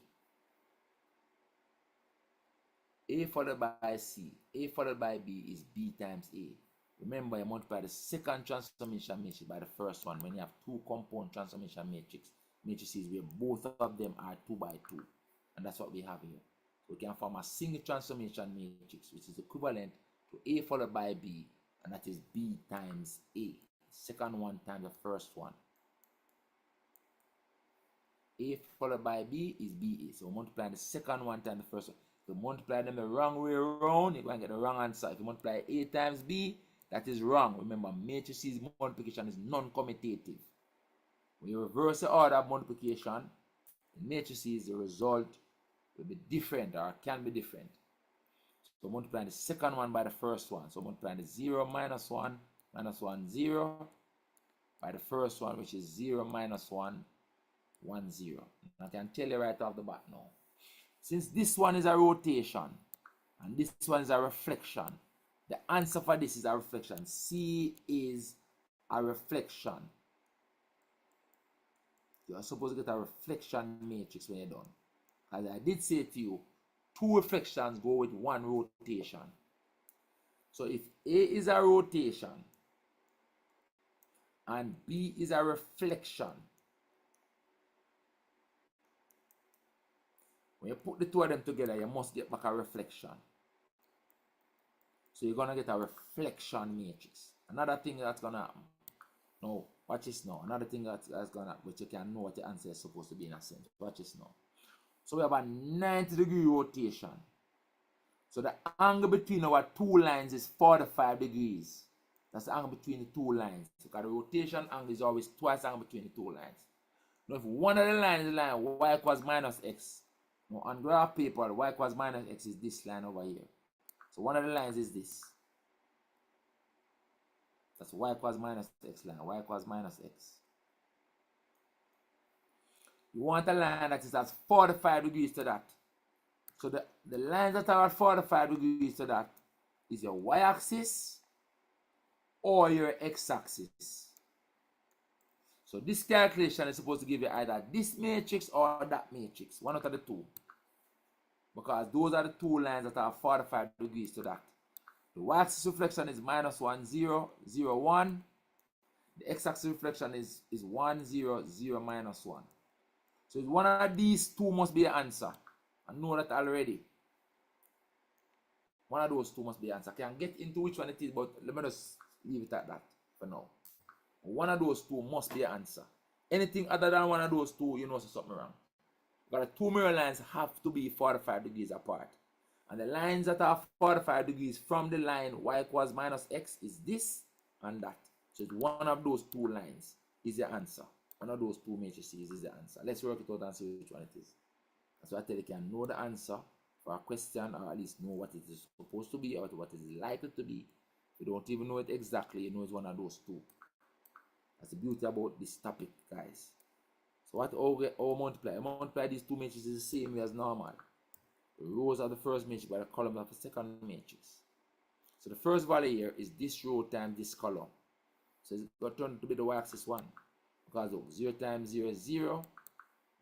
A followed by C. A followed by B is B times A. Remember, you multiply the second transformation matrix by the first one when you have two component transformation matrices where both of them are 2 by 2. And that's what we have here. So we can form a single transformation matrix which is equivalent to A followed by B, and that is B times A. Second one times the first one. A followed by B is BA. So multiply the second one times the first one. If you multiply them the wrong way around, you're going to get the wrong answer. If you multiply A times B, that is wrong. Remember, matrices multiplication is non-commutative. When you reverse the order of multiplication, in matrices, the result will be different or can be different. So multiplying the second one by the first one. So multiplying the 0 minus 1 minus 1 0 by the first one, which is 0 minus 1 1 0. I can tell you right off the bat now. Since this one is a rotation and this one is a reflection, the answer for this is a reflection. C is a reflection. You are supposed to get a reflection matrix when you're done. As I did say to you, 2 reflections go with 1 rotation. So if A is a rotation and B is a reflection, when you put the two of them together, you must get back a reflection. So you're going to get a reflection matrix. Another thing that's going to happen. No, watch this now. Another thing that's going to happen, but you can know what the answer is supposed to be in a sense. Watch this now. So we have a 90-degree rotation. So the angle between our two lines is 45 degrees. That's the angle between the two lines. Because the rotation angle is always twice the angle between the two lines. Now if one of the lines is the line y equals minus x, now on graph paper, y equals minus x is this line over here. So one of the lines is this. That's y equals minus x line, y equals minus x. You want a line that is at 45 degrees to that. So the lines that are at 45 degrees to that is your y-axis or your x-axis. So this calculation is supposed to give you either this matrix or that matrix, one out of the two. Because those are the two lines that are 45 degrees to that. The y-axis reflection is minus 1, 0, 0, 1. The x-axis reflection is 1, 0, 0, minus 1. So one of these two must be the answer. I know that already. One of those two must be the answer. I can get into which one it is, but let me just leave it at that for now. One of those two must be the answer. Anything other than one of those two, you know something wrong. Because the two mirror lines have to be 45 degrees apart. And the lines that are 45 degrees from the line y equals minus x is this and that. So it's one of those two lines is the answer. One of those two matrices is the answer. Let's work it out and see which one it is. So I tell you can know the answer for a question, or at least know what it is supposed to be or what it is likely to be. If you don't even know it exactly, you know it's one of those two. That's the beauty about this topic, guys. So what how multiply? I multiply these two matrices the same way as normal. The rows of the first matrix by the columns of the second matrix. So the first value here is this row times this column. So it's going to turn to be the y-axis 1. Because look, 0 times 0 is 0.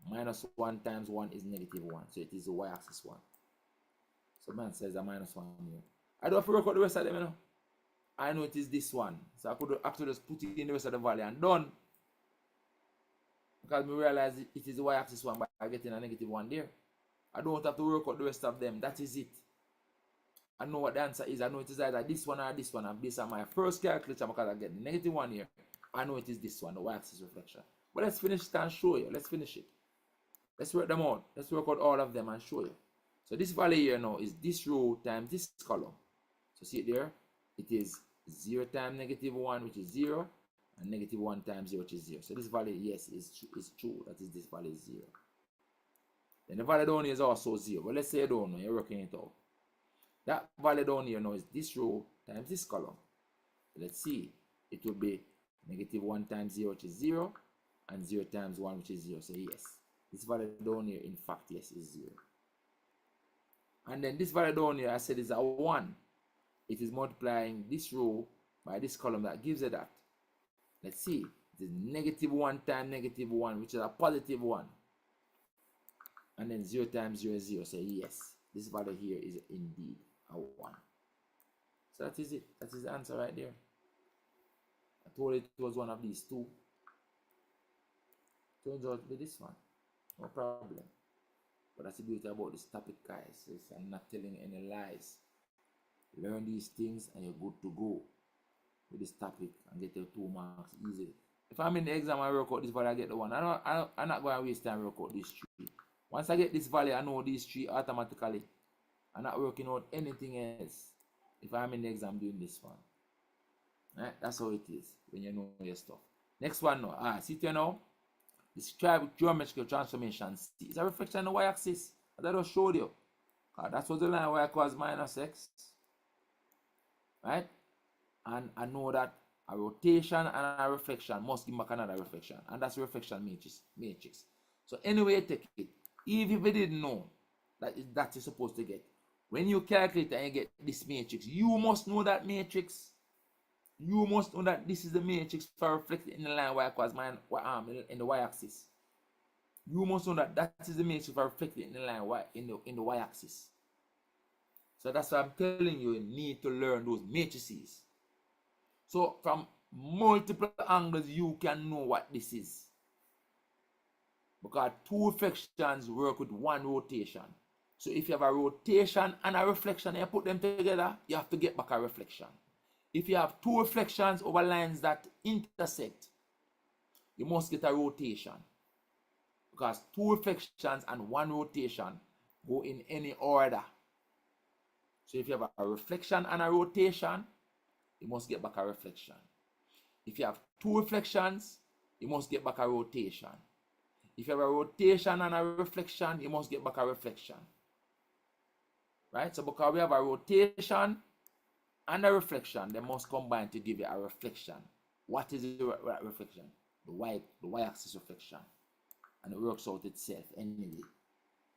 Minus 1 times 1 is negative 1. So it is the y-axis 1. So man says a minus 1 here. I don't have to work out the rest of them, you know. I know it is this one. So I could actually just put it in the rest of the value and done. Because we realize it is the y-axis 1 by getting a negative 1 there. I don't have to work out the rest of them. That is it. I know what the answer is. I know it is either this one or this one. And based on my first calculation, because I get the negative 1 here, I know it is this one, the y-axis reflection. But let's finish it and show you. Let's finish it. Let's work them out. Let's work out all of them and show you. So this value here now is this row times this column. So see it there? It is 0 times negative 1, which is 0, and negative 1 times 0, which is 0. So this value, yes, is true. That is, this value is 0. Then the value down here is also 0. But let's say you don't know. You're working it out. That value down here now is this row times this column. Let's see. It will be negative 1 times 0, which is 0, and 0 times 1, which is 0. So yes, this value down here, in fact, yes, is 0. And then this value down here, I said, is a 1. It is multiplying this row by this column that gives it that. Let's see. It is negative 1 times negative 1, which is a positive 1. And then 0 times 0 is 0. So yes, this value here is indeed a 1. So that is it. That is the answer right there. I told it was one of these two. Turns out to be this one. No problem. But that's the beauty about this topic, guys. Is I'm not telling any lies. Learn these things and you're good to go with this topic and get your 2 marks easily. If I'm in the exam and work out this value, I get the 1. I'm not going to waste time work out this 3. Once I get this value, I know these 3 automatically. I'm not working out anything else if I'm in the exam doing this one. Right? That's how it is when you know your stuff. Next one now. See here now. Describe geometrical transformation C. It's a reflection on the y-axis. As I just showed you. That's what the line y equals minus x. Right? And I know that a rotation and a reflection must give back another reflection. And that's a reflection matrix. So anyway you take it. Even if you didn't know that you're supposed to get. When you calculate and you get this matrix, you must know that matrix. You must know that this is the matrix for reflected in the line y equals in the y-axis. You must know that that is the matrix for reflected in the line y in the y-axis. So that's why I'm telling you, you need to learn those matrices. So from multiple angles, you can know what this is. Because 2 reflections work with 1 rotation. So if you have a rotation and a reflection and you put them together, you have to get back a reflection. If you have 2 reflections over lines that intersect, you must get a rotation. Because 2 reflections and 1 rotation go in any order. So if you have a reflection and a rotation, you must get back a reflection. If you have 2 reflections, you must get back a rotation. If you have a rotation and a reflection, you must get back a reflection. Right? So because we have a rotation and a reflection, they must combine to give you a reflection. What is the reflection? The y-axis reflection. And it works out itself anyway.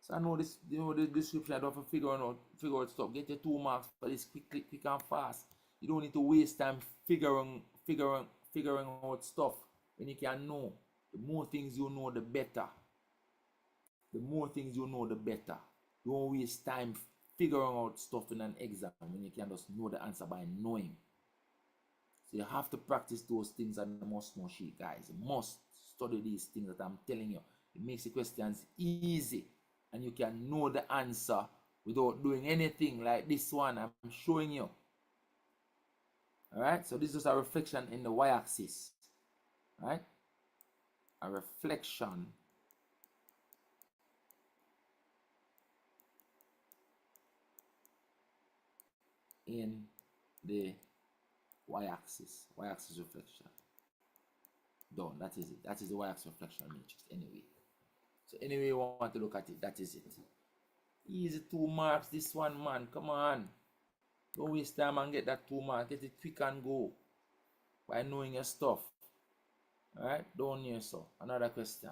So I know this, the description. I don't have to figure out stuff. Get your 2 marks for this quick and fast. You don't need to waste time figuring out stuff when you can know. The more things you know, the better. The more things you know, the better. Don't waste time figuring out stuff in an exam when you can just know the answer by knowing. So you have to practice those things on the must know sheet, guys. You must study these things that I'm telling you. It makes the questions easy and you can know the answer without doing anything like this one I'm showing you. Alright, so this is a reflection in the y-axis. Right? A reflection in the y-axis reflection. Done. That is it. That is the y-axis reflection matrix anyway. So anyway you want to look at it, that is it. Easy 2 marks, this one, man. Come on. Don't waste time and get that 2 marks. Get it quick and go by knowing your stuff. Alright, down here. So another question.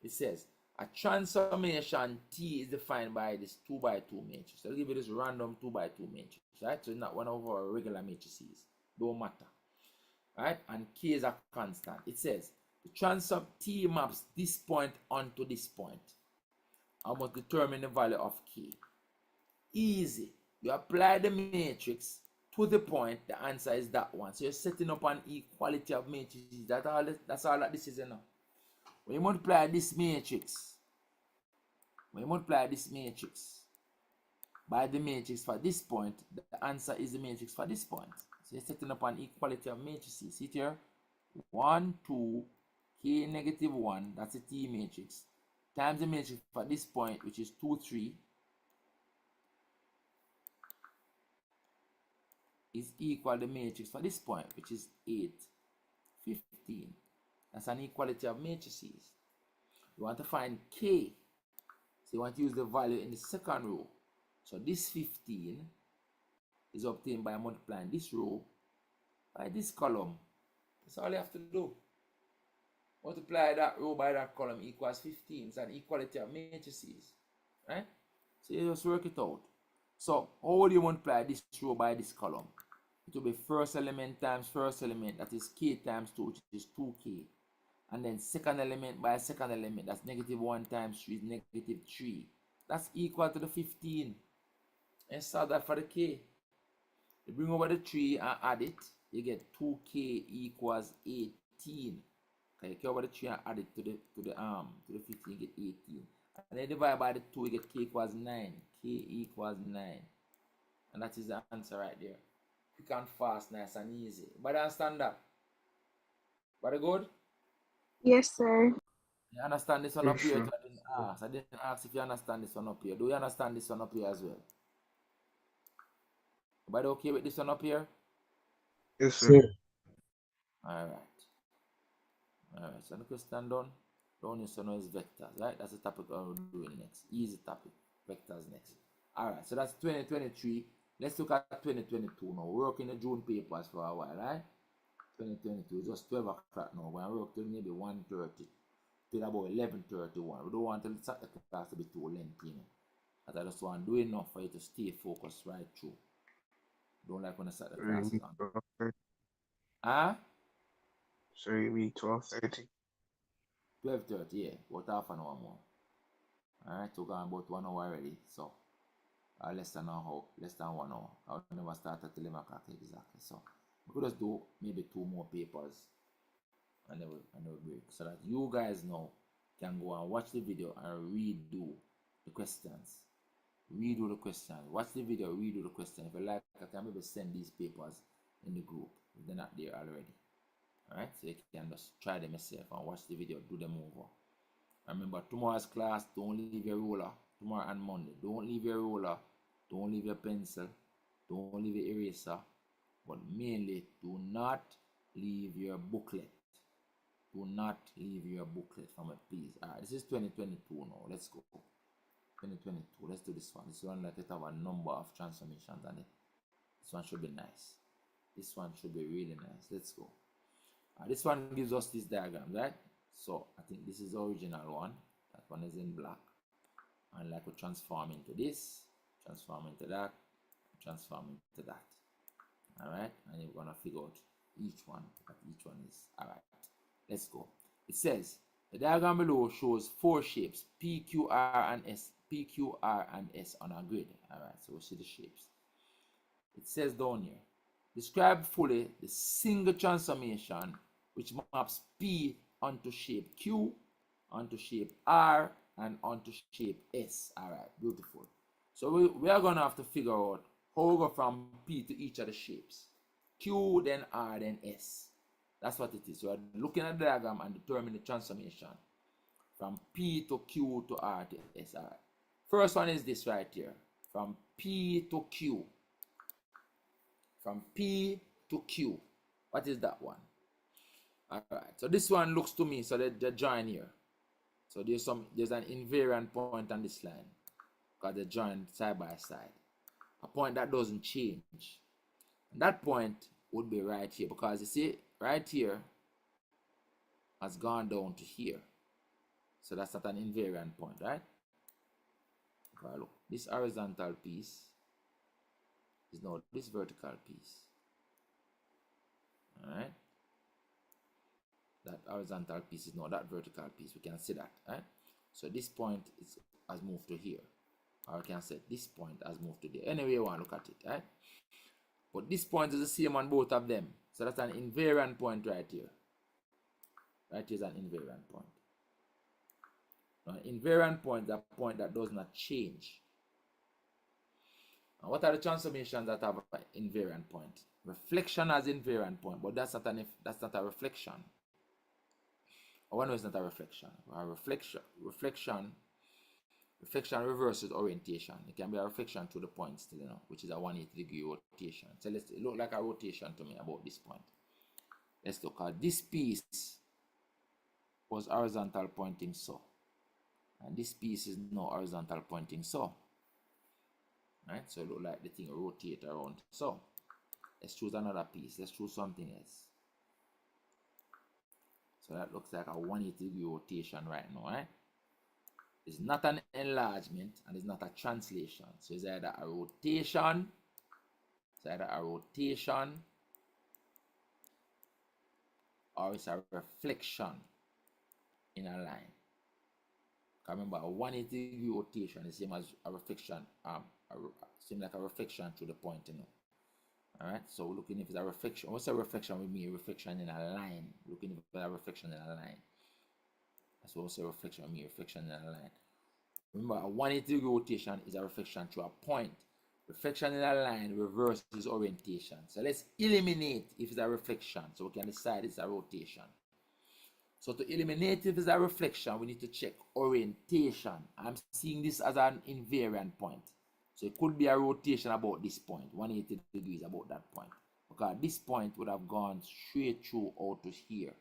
It says a transformation T is defined by this 2 by 2 matrix. So I'll give you this random 2 by 2 matrix, right? So it's not one of our regular matrices. Don't matter. Right? And K is a constant. It says the transform T maps this point onto this point. I must determine the value of K. Easy. You apply the matrix to the point, the answer is that one. So you're setting up an equality of matrices. That's all that this is enough. When you multiply this matrix by the matrix for this point, the answer is the matrix for this point. So you're setting up an equality of matrices. See it here? 1, 2, K negative 1, that's a T matrix, times the matrix for this point, which is 2, 3, is equal to the matrix for this point, which is 8, 15. That's an equality of matrices. You want to find K. So you want to use the value in the second row. So this 15 is obtained by multiplying this row by this column. That's all you have to do. Multiply that row by that column equals 15. It's an equality of matrices. Right? So you just work it out. So how would you multiply this row by this column? It will be first element times first element, that is k times 2, which is 2k. And then second element by second element, that's negative 1 times 3 is negative 3. That's equal to the 15. And solve that for the k. You bring over the 3 and add it, you get 2k equals 18. Okay, you carry over the 3 and add it to the 15, you get 18. And then divide by the 2, you get k equals 9. K equals 9. And that is the answer right there. Quick and fast, nice and easy. But understand that? Very good? Yes, sir. You understand this one Yes, up here? sir. I didn't ask if you understand this one up here. Do you understand this one up here as well? Everybody okay with this one up here? Yes, sir. Alright. Alright, so the question done. Down here, so now is vectors, right? That's the topic we're doing next. Easy topic. Vectors next. Alright, so that's 2023. Let's look at 2022 now. We're working the June papers for a while, right? 2022, it's just 12 o'clock now. We're going to work till maybe 1:30. Till about 11:31. We don't want the class to be too lengthy, you know. As I just want to do enough for you to stay focused right through. Don't like when I start the So you classes mean on. 12:30? Huh? So you mean 12:30? 12:30, yeah. About half an hour more. Alright, so we're going about 1 hour already. So, less than 1 hour. I'll never start at 11 o'clock exactly. So, we could just do maybe 2 more papers and then we'll break. So that you guys now can go and watch the video and redo the questions. Redo the questions. Watch the video, redo the question. If you like, I can maybe send these papers in the group if they're not there already. Alright, so you can just try them yourself and watch the video, do them over. Remember, tomorrow's class, don't leave your ruler. Tomorrow and Monday, don't leave your ruler, don't leave your pencil, don't leave your eraser, but mainly do not leave your booklet. Do not leave your booklet from it, please. Alright, this is 2022 now. Let's go. 2022. Let's do this one. This one like it have a number of transformations on it. This one should be nice. This one should be really nice. Let's go. This one gives us this diagram, right? So I think this is the original one. That one is in black. And like we transform into this, transform into that, transform into that. Alright, and you're gonna figure out each one, what each one is. Alright, let's go. It says the diagram below shows 4 shapes P, Q, R, and S. P, Q, R, and S on a grid. Alright, so we see the shapes. It says down here, describe fully the single transformation which maps P onto shape Q, onto shape R, and onto shape S. Alright, beautiful. So we are going to have to figure out how we go from P to each of the shapes. Q, then R, then S. That's what it is. So we're looking at the diagram and determine the transformation from P to Q to R to S. Alright. First one is this right here. From P to Q. From P to Q. What is that one? Alright, so this one looks to me, so they join here. So there's an invariant point on this line because they join side by side. A point that doesn't change. And that point would be right here because you see, right here has gone down to here. So that's not an invariant point, right? If I look, this horizontal piece is now this vertical piece. Alright? That horizontal piece is now that vertical piece. We can see that, right? So this point has moved to here. Or I can say this point has moved to there. Anyway you want to look at it, right? But this point is the same on both of them. So that's an invariant point right here. Right here is an invariant point. Now, invariant point is a point that does not change. Now, what are the transformations that have an invariant point? Reflection has invariant point, but that's not a reflection. Or no, it's not a reflection. A reflection reverses orientation. It can be a reflection to the point still, you know, which is a 180-degree rotation. So it look like a rotation to me about this point. Let's look at this piece was horizontal pointing so. And this piece is now horizontal pointing so. right? So it look like the thing rotate around. So let's choose another piece. Let's choose something else. So that looks like a 180-degree rotation right now, right? It's not an enlargement and it's not a translation. So it's either a rotation, or it's a reflection in a line. Remember, a 180-degree rotation is the same as a reflection, same like a reflection through the point, you know. Alright, so we're looking if it's a reflection. What's a reflection with me? A reflection in a line. Looking if it's a reflection in a line. That's what we say reflection with me, reflection in a line. Remember, a 180-degree rotation is a reflection through a point. Reflection in a line reverses orientation. So let's eliminate if it's a reflection, so we can decide it's a rotation. So to eliminate if it's a reflection, we need to check orientation. I'm seeing this as an invariant point. So it could be a rotation about this point, 180 degrees about that point. Because this point would have gone straight through out to here.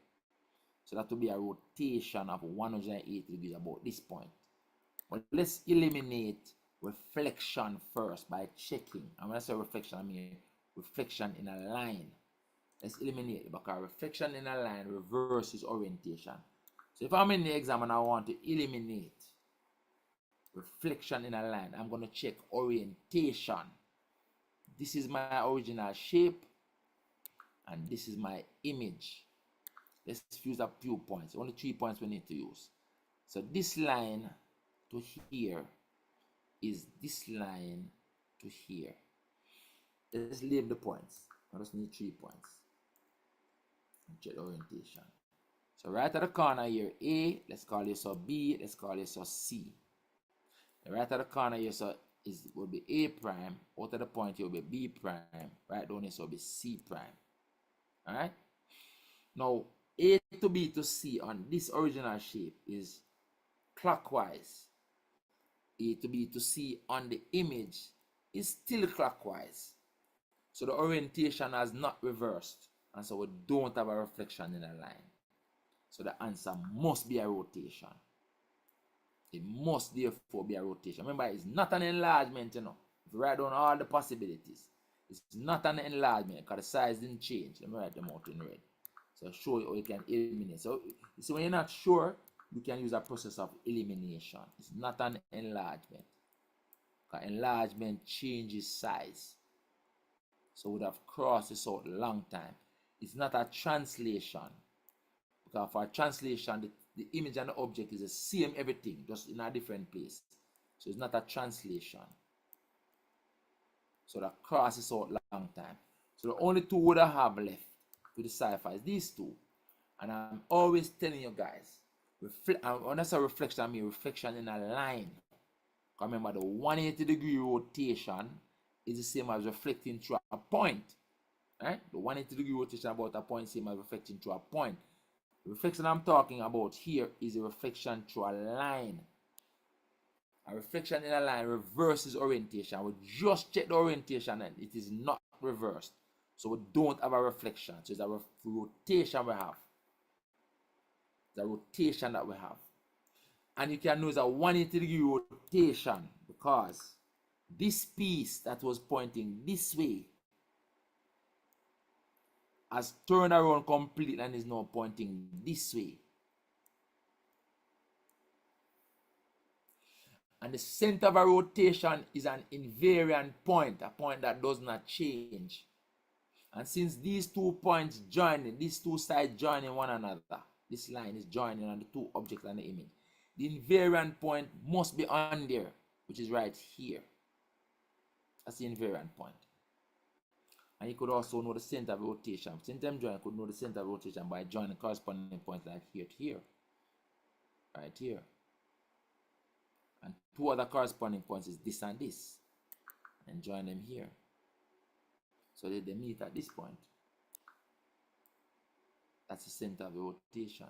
So that would be a rotation of 180 degrees about this point. But let's eliminate reflection first by checking. And when I say reflection, I mean reflection in a line. Let's eliminate it because reflection in a line reverses orientation. So if I'm in the exam and I want to eliminate reflection in a line, I'm going to check orientation. This is my original shape and this is my image. Let's use a few points. Only 3 points we need to use. So this line to here is this line to here. Let's leave the points. I just need 3 points. Check orientation. So right at the corner here, A, let's call this a B, let's call this a C. And right at the corner here, so will be A prime, out of the point here will be B prime, right down here so will be C prime. Alright? Now A to B to C on this original shape is clockwise. A to B to C on the image is still clockwise. So the orientation has not reversed. And so we don't have a reflection in a line. So the answer must be a rotation. It must therefore be a rotation. Remember, it's not an enlargement, you know. If you write down all the possibilities, it's not an enlargement because the size didn't change. Let me write them out in red. So I'll show you how you can eliminate. So you see, when you're not sure, you can use a process of elimination. It's not an enlargement. Because enlargement changes size. So we would have crossed this out a long time. It's not a translation. Because for a translation, the image and the object is the same everything, just in a different place. So it's not a translation. So that crosses out a long time. So the only two would I have left to decipher is these two. And I'm always telling you guys, when I say reflection, I mean reflection in a line. Remember, the 180-degree rotation is the same as reflecting through a point. Right? The 180-degree rotation about a point is the same as reflecting through a point. The reflection I'm talking about here is a reflection through a line. A reflection in a line reverses orientation. We just check the orientation and it is not reversed. So we don't have a reflection. So it's a rotation we have. The rotation that we have. And you can use a 180-degree rotation because this piece that was pointing this way has turned around completely and is now pointing this way. And the center of a rotation is an invariant point, a point that does not change. And since these 2 points join, these two sides joining one another, this line is joining on the two objects and the image, the invariant point must be on there, which is right here. That's the invariant point. And you could also know the center of rotation. Since them join, you could know the center of rotation by joining corresponding points like here to here. Right here. And two other corresponding points is this and this. And join them here. So that they meet at this point. That's the center of the rotation.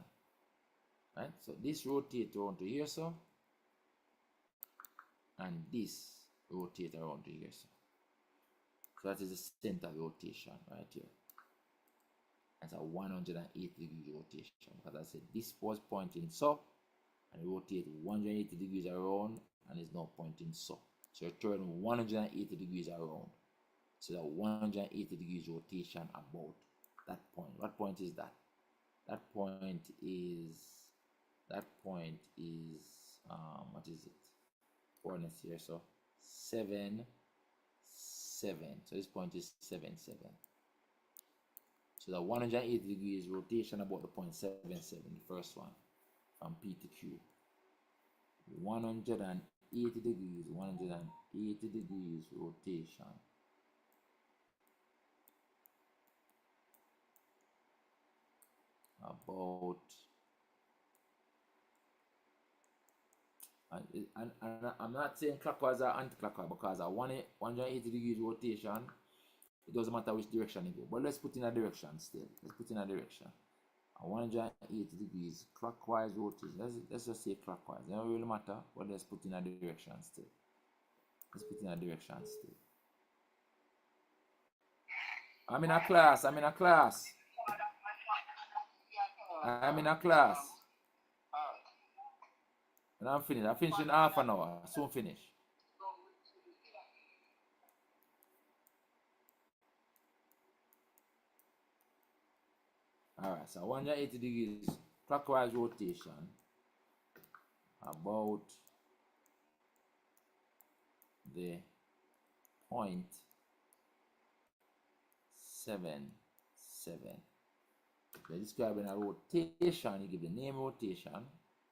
Right? So this rotates around to here, so. And this rotates around to here, so. So that is the center of rotation right here. That's a 180-degree rotation. Because I said this was pointing so, and it rotates 180 degrees around, and is now pointing so. So you turn 180 degrees around. So that 180 degrees rotation about that point. What point is that? That point is what is it? Coordinates here. So 7, 7. So this point is 7, 7. So the 180 degrees rotation about the point 7, 7, the first one, from P to Q. 180 degrees, 180 degrees rotation. About, and I'm not saying clockwise or anti-clockwise, because a 180 degrees rotation, it doesn't matter which direction you go. But let's put in a direction still. Let's put in a direction. A 180 degrees clockwise rotation. Let's just say clockwise. It doesn't really matter, but let's put in a direction still. Let's put in a direction still. I'm in a class. I'm in a class. I'm in a class. And I'm finished. I finish in half an hour. Soon finish. Alright, so 180 degrees clockwise rotation about the point 7, 7. They're describing a rotation. You give the name rotation.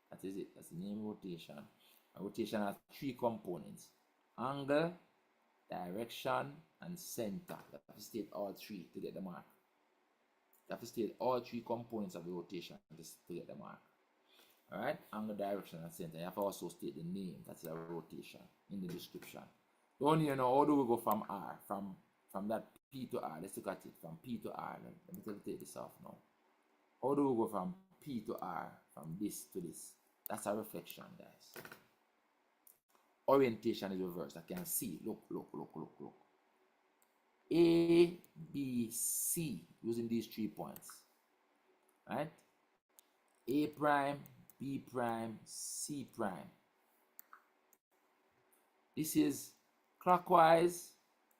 That is it. That's the name rotation. A rotation has 3 components: angle, direction, and center. You have to state all 3 to get the mark. You have to state all 3 components of the rotation to get the mark. Alright, angle, direction, and center. You have to also state the name. That's a rotation in the description. Don't you know how do we go from R? From that P to R. Let's look at it. From P to R. Let me take this off now. How do we go from P to R? From this to this. That's a reflection, guys. Orientation is reversed. I can see. Look. A, B, C, using these 3 points. Right? A prime, B prime, C prime. This is clockwise.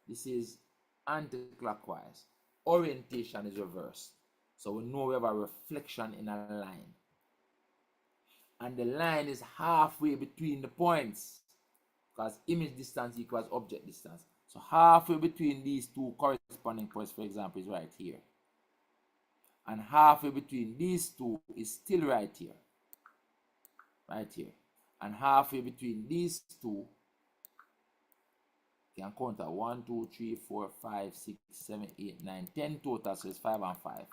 This is anti-clockwise. Orientation is reversed. So we know we have a reflection in a line. And the line is halfway between the points, because image distance equals object distance. So halfway between these 2 corresponding points, for example, is right here. And halfway between these 2 is still right here. Right here. And halfway between these 2, you can count at 1, 2, 3, 4, 5, 6, 7, 8, 9, 10 total, so it's 5 and 5.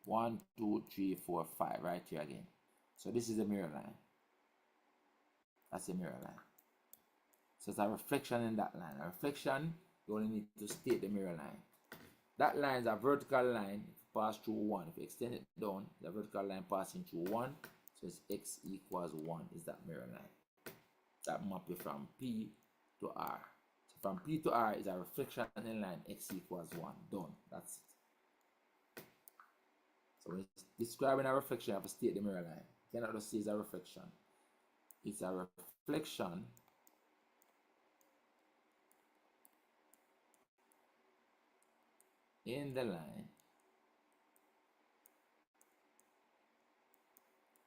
1, 2, 3, 4, 5, right here again. So this is the mirror line. That's the mirror line. So it's a reflection in that line. A reflection, you only need to state the mirror line. That line is a vertical line, pass through 1. If you extend it down, the vertical line passing through 1, so it's x equals 1 is that mirror line. That map is from P to R. So from P to R is a reflection in line, x equals 1. Done. That's it. So when it's describing a reflection, you have to state the mirror line. You cannot just say it's a reflection. It's a reflection in the line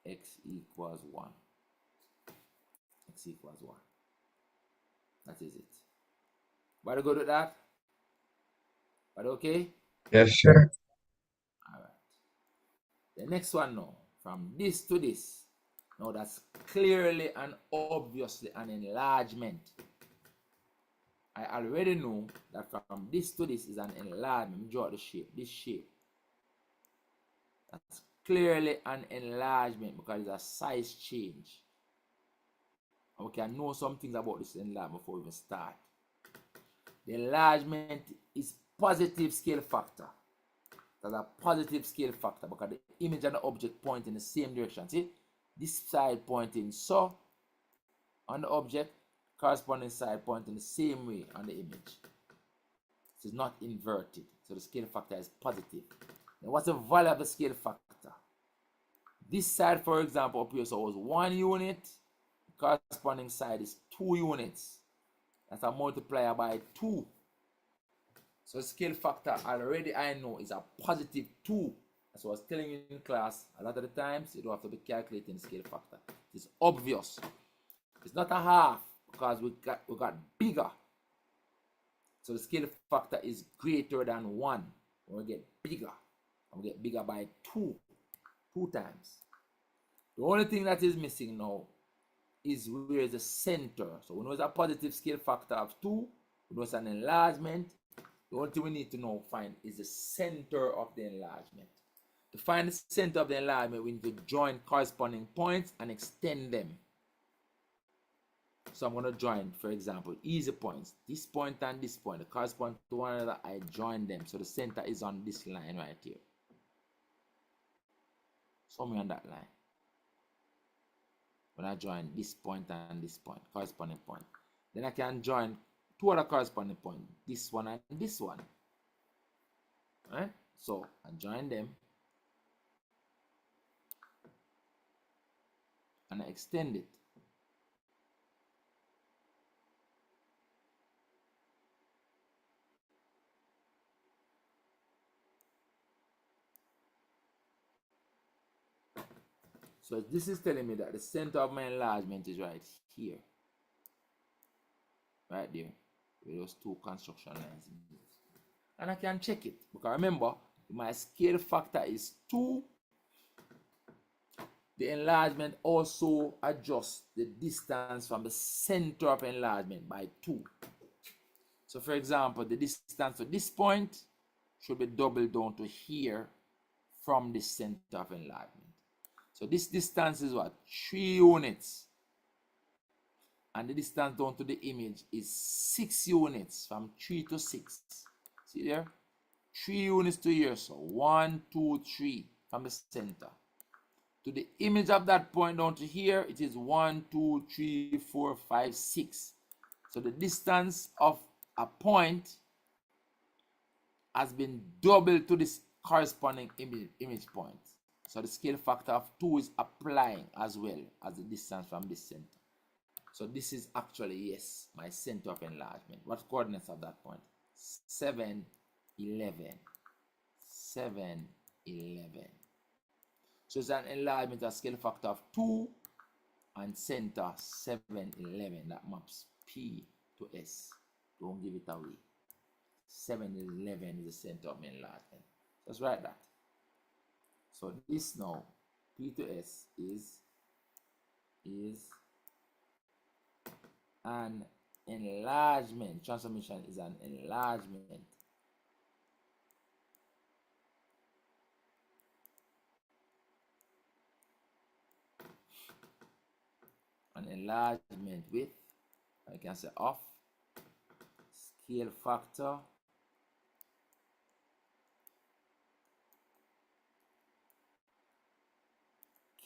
x equals 1. X equals 1. That is it. Everybody good with that? Everybody okay? Yes, sir. Alright. The next one now. From this to this. Now that's clearly and obviously an enlargement. I already know that from this to this is an enlargement. Draw the shape. This shape. That's clearly an enlargement because it's a size change. And we can know some things about this enlargement before we even start. The enlargement is positive scale factor. That's a positive scale factor because the image and the object point in the same direction. See? This side pointing so on the object, corresponding side pointing the same way on the image. It is not inverted. So the scale factor is positive. Now what's the value of the scale factor? This side, for example, up here, so it was 1 unit. corresponding side is 2 units. That's a multiplier by 2. So scale factor already I know is a positive 2. As I was telling you in class, a lot of the times you don't have to be calculating scale factor. It's obvious. It's not a half because we got bigger. So the scale factor is greater than 1 when we get bigger. And we get bigger by 2 times. The only thing that is missing now is where is the center. So we know it's a positive scale factor of 2. We know it's an enlargement. The only thing we need to know find is the center of the enlargement. To find the center of the enlargement, we need to join corresponding points and extend them. So I'm going to join, for example, easy points. This point and this point, they correspond to one another. I join them. So the center is on this line right here. Show me on that line. When I join this point and this point, corresponding point. Then I can join 2 other corresponding points. This one and this one. Right? So I join them. And I extend it. So this is telling me that the center of my enlargement is right here. Right there. With those 2 construction lines. And I can check it. Because remember, my scale factor is 2. The enlargement also adjusts the distance from the center of enlargement by 2. So for example, the distance to this point should be doubled down to here from the center of enlargement. So this distance is what? 3 units. And the distance down to the image is 6 units, from 3 to 6. See there? 3 units to here. So 1, 2, 3 from the center. To the image of that point down to here, it is 1, 2, 3, 4, 5, 6. So the distance of a point has been doubled to this corresponding image point. So the scale factor of 2 is applying as well as the distance from this center. So this is actually, yes, my center of enlargement. What coordinates of that point? 7, 11. 7, 11. So it's an enlargement of scale factor of 2 and center 7, 11. That maps P to S. Don't give it away. 7, 11 is the center of my enlargement. Let's write that. So this now, P to S is an enlargement. Transformation is an enlargement. An enlargement with, I can say, of scale factor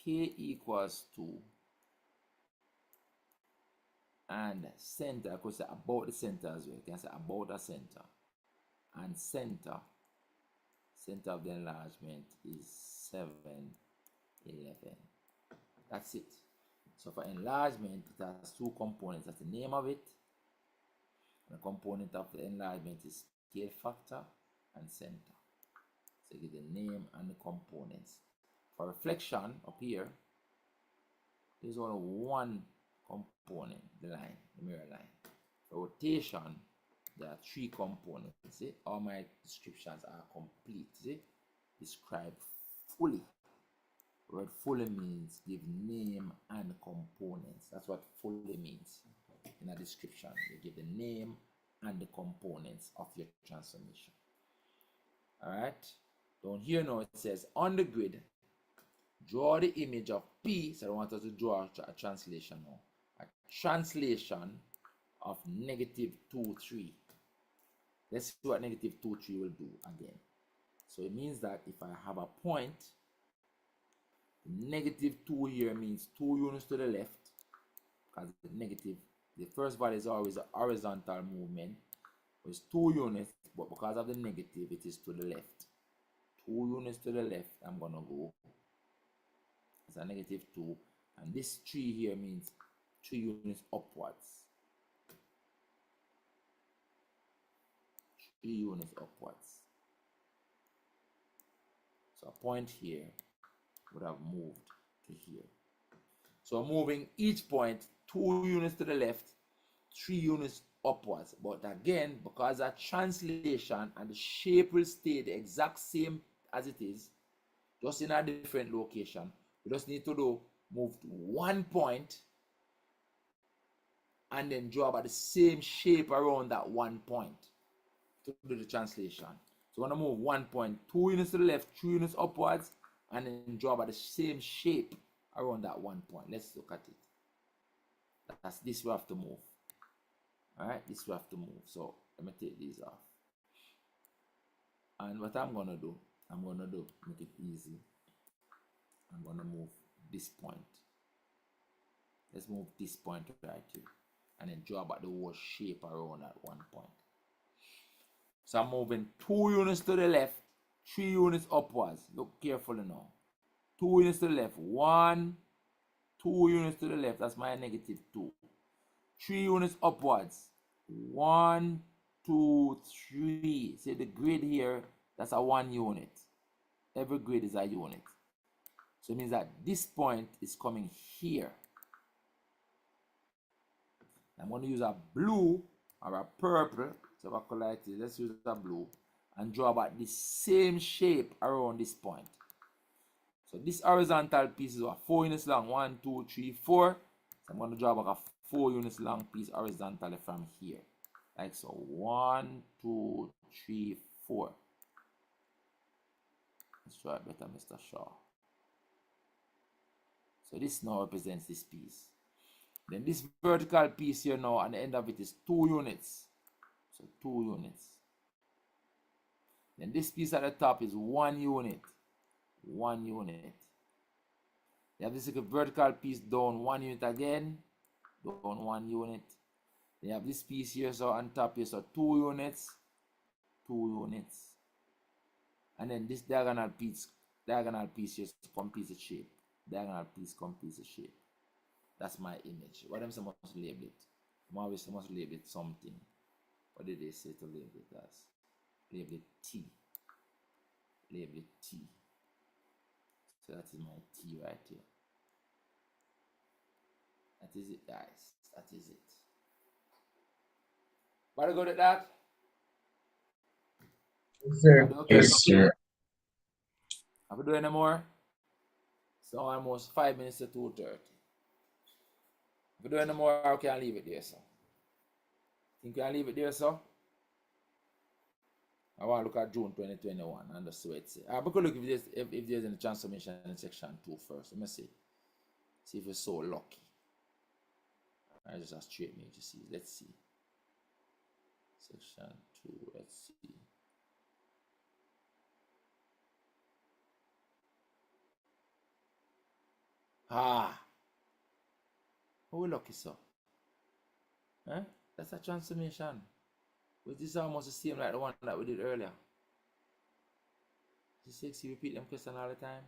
K equals 2 and center, I could say about the center as well. You can say about the center. And center of the enlargement is 7, 11. That's it. So for enlargement, it has 2 components. That's the name of it. The component of the enlargement is scale factor and center. So you get the name and the components. For reflection up here, there's only one component, the line, the mirror line. For rotation, there are 3 components. See, all my descriptions are complete. See, describe fully. The word fully means give name and components. That's what fully means. In a description, you give the name and the components of your transformation. All right. Down here now it says on the grid, draw the image of P. So I want us to draw a translation now. A translation of negative 2, 3. Let's see what negative 2, 3 will do again. So it means that if I have a point, negative 2 here means 2 units to the left, because the first value is always a horizontal movement. It's 2 units, but because of the negative, it is to the left. 2 units to the left, I'm going to go. It's a negative 2. And this 3 here means 3 units upwards. 3 units upwards. So a point here would have moved to here. So moving each point 2 units to the left, 3 units upwards. But again, because of translation and the shape will stay the exact same as it is, just in a different location, we just need to move to 1 point and then draw about the same shape around that 1 point to do the translation. So we're going to move 1 point, 2 units to the left, 3 units upwards, and then draw about the same shape around that 1 point. Let's look at it. That's this we have to move. All right, this we have to move. So let me take these off. And what I'm going to do, make it easy. I'm going to move this point. Let's move this point right here. And then draw back the whole shape around that 1 point. So I'm moving 2 units to the left, 3 units upwards. Look carefully now. 2 units to the left. 1, 2 units to the left. That's my negative 2. 3 units upwards. 1, 2, 3. See the grid here, that's a 1 unit. Every grid is a unit. So it means that this point is coming here. I'm going to use a blue or a purple. So if I collect it, let's use a blue and draw back the same shape around this point. So this horizontal piece is 4 units long. 1, 2, 3, 4. So I'm going to draw back a 4 units long piece horizontally from here. Like so. 1, 2, 3, 4. Let's try it better, Mr. Shaw. So this now represents this piece. Then this vertical piece here now, at the end of it is 2 units. So 2 units. Then this piece at the top is 1 unit. 1 unit. You have this vertical piece down 1 unit again. Down 1 unit. Then you have this piece here, so on top here, so 2 units. 2 units. And then this diagonal piece here completes the shape. Diagonal piece completes the shape. That's my image. What am I supposed to label it? I'm always supposed to label it something. What did they say to label it as? Label it T. Label it T. So that is my T right here. That is it, guys. That is it. Better good at that? Sir. Okay? Yes, sir. Have we do any more? So almost 5 minutes to 2:30. If we do any more, I can leave it there, sir. Think we can leave it there, sir? I want to look at June 2021 and just see what it says. I'm going to look if there's any transformation in section 2 first. Let me see. See if we're so lucky. I just have straight matrices. Let's see. Section 2, let's see. Ah! Oh, we're lucky, sir. Eh? That's a transformation. Which is almost the same like the one that we did earlier. CSEC repeat them questions all the time.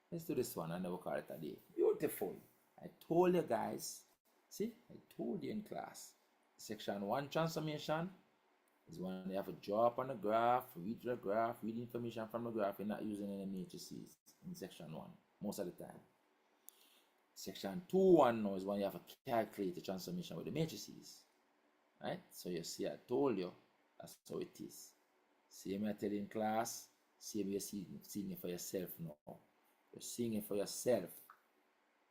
Let's do this one and then we'll call it a day. Beautiful. I told you guys. See? I told you in class. Section 1 transformation is when you have to draw up on the graph, read the graph, read information from the graph. You're not using any matrices in section 1 most of the time. Section 2.1 now is when you have to calculate the transformation with the matrices. Right? So you see, I told you that's how it is. Same I tell you in class, same you're seeing it for yourself now. You're seeing it for yourself.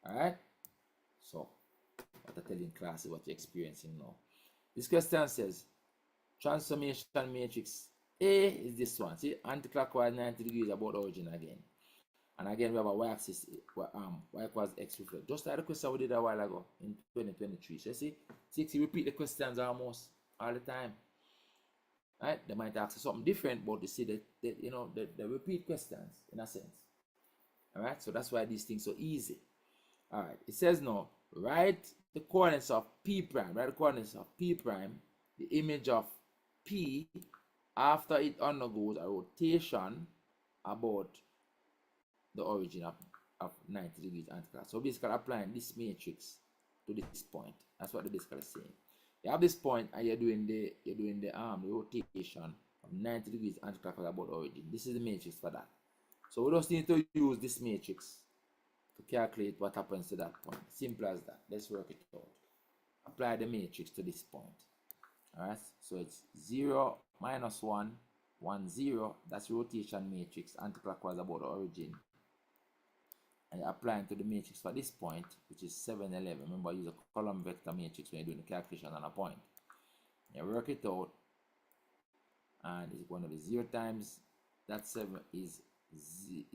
Alright? So, what I tell you in class is what you're experiencing now. This question says, transformation matrix A is this one. See, anticlockwise 90 degrees about the origin again. And again, we have a y-axis, y equals x reflect. Just like the question we did a while ago in 2023. So you see, CSEC repeat the questions almost all the time. Right? They might ask something different, but you see that they repeat questions in a sense. Alright, so that's why these things are so easy. Alright, it says now, write the coordinates of P prime, write the coordinates of P prime, the image of P after it undergoes a rotation about the origin of 90 degrees anticlockwise. So basically applying this matrix to this point. That's what the basically saying. You have this point and you're doing the rotation of 90 degrees anti-clockwise about origin. This is the matrix for that. So we just need to use this matrix to calculate what happens to that point. Simple as that. Let's work it out. Apply the matrix to this point. Alright, so it's 0, minus 1, 1, 0. That's rotation matrix anti-clockwise about the origin. And you're applying to the matrix for this point, which is 7, 11. Remember, use a column vector matrix when you're doing the calculation on a point. You work it out, and it's going to be 0 times that 7 is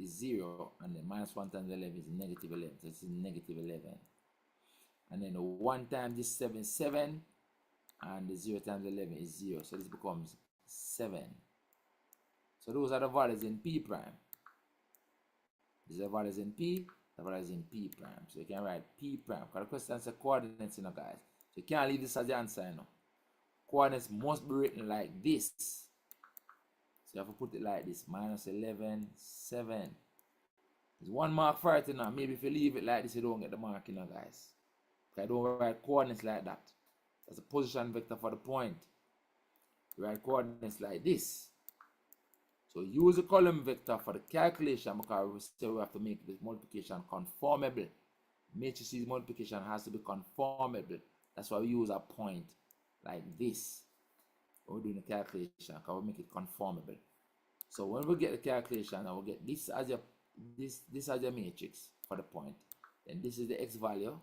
0, and then minus 1 times 11 is negative 11. So this is negative 11. And then 1 times this 7 is 7, and the 0 times 11 is 0. So this becomes 7. So those are the values in P prime. These are the values in P, the values in P prime. So you can write P prime. Because the question is coordinates, you know, guys. So you can't leave this as the answer, you know. Coordinates must be written like this. So you have to put it like this. Minus 11, 7. There's 1 mark for it, you know. Maybe if you leave it like this, you don't get the mark, you know, guys. Okay, don't write coordinates like that. That's a position vector for the point. You write coordinates like this. So use a column vector for the calculation because we have to make this multiplication conformable. Matrices multiplication has to be conformable. That's why we use a point like this when we're doing the calculation because we make it conformable. So when we get the calculation, I will get this as your matrix for the point. Then this is the x value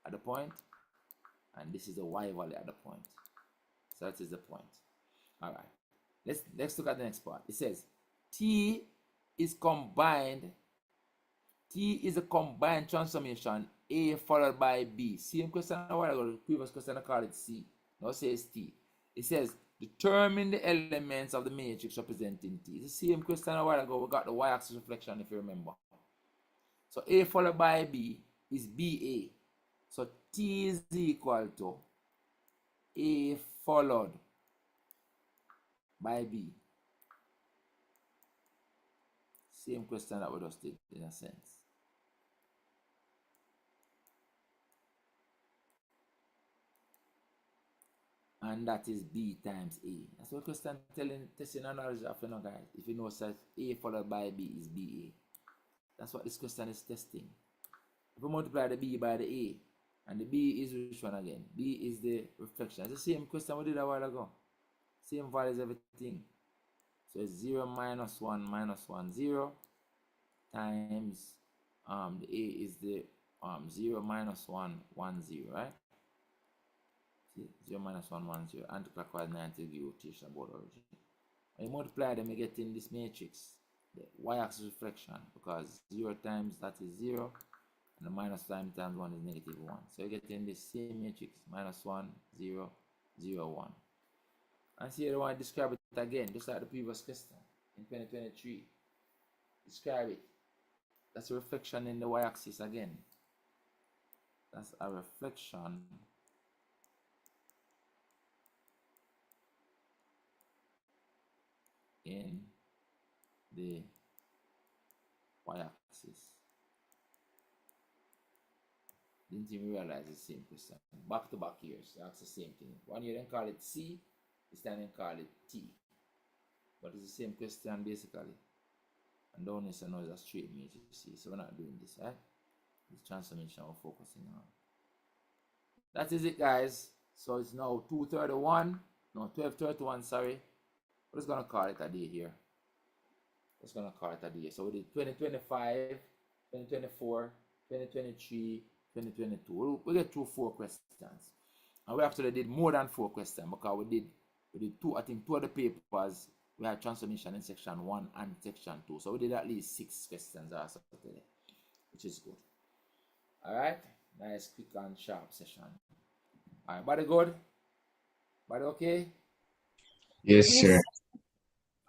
at the point, and this is the y value at the point. So that is the point. All right. Let's look at the next part. It says T is a combined transformation A followed by B. Same question a while ago, the previous question I called it C. Now it says T. It says determine the elements of the matrix representing T. It's the same question a while ago. We got the y-axis reflection if you remember. So A followed by B is BA. So T is equal to A followed by B. Same question that we just did in a sense. And that is B times A. That's what question testing analogy of, you know, guys. If you know that A followed by B is BA. That's what this question is testing. If we multiply the B by the A, and the B is which one again? B is the reflection. It's the same question we did a while ago. Same values, everything. So it's 0 minus 1 0 times the A is the 0 minus 1 0, right? 0 minus 1 0 anti-clockwise 90 degree rotation about origin. When you multiply them, you get in this matrix, the y-axis reflection, because 0 times that is 0, and the minus times 1 is negative 1. So you get in this same matrix, minus 1 0 0 1. And see, I want to describe it again, just like the previous question in 2023. Describe it. That's a reflection in the y-axis again. That's a reflection in the y-axis. Didn't even realize the same question. Back to back years, that's the same thing. 1 year then call it C, this time then call it T. But it's the same question basically. And down this I know it's a straight matrix, you see. So we're not doing this, right? This transformation we're focusing on. That is it, guys. So it's now 2:31. No, 12:31, sorry. We're just gonna call it a day here. Just gonna call it a day. So we did 2025, 2024, 2023, 2022. We get through 4 questions. And we actually did more than 4 questions because we did 2, I think 2 of the papers we had transformation in section 1 and section 2. So we did at least 6 questions also today, which is good. Alright, nice quick and sharp session. Alright, body good? Body okay? Yes, sir.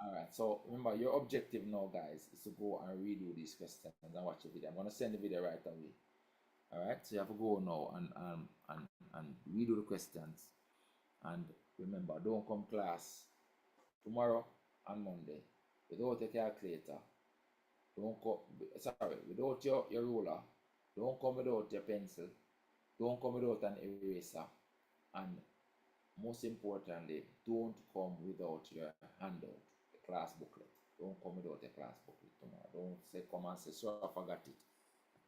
Alright, so remember your objective now, guys, is to go and redo these questions and watch the video. I'm gonna send the video right away. Alright, so you have to go now and redo the questions. And remember, don't come class tomorrow and Monday without a calculator. Don't come, sorry, without your ruler. Don't come without your pencil. Don't come without an eraser. And most importantly, don't come without your handout, the class booklet. Don't come without a class booklet tomorrow. Don't say come and say, sir, I forgot it.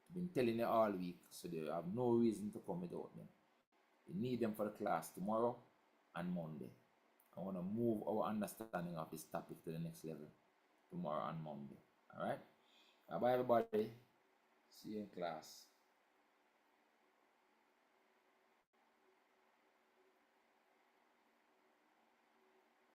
I've been telling you all week, so you have no reason to come without them. You need them for the class tomorrow and Monday. I want to move our understanding of this topic to the next level tomorrow and Monday. Alright? Bye everybody. See you in class.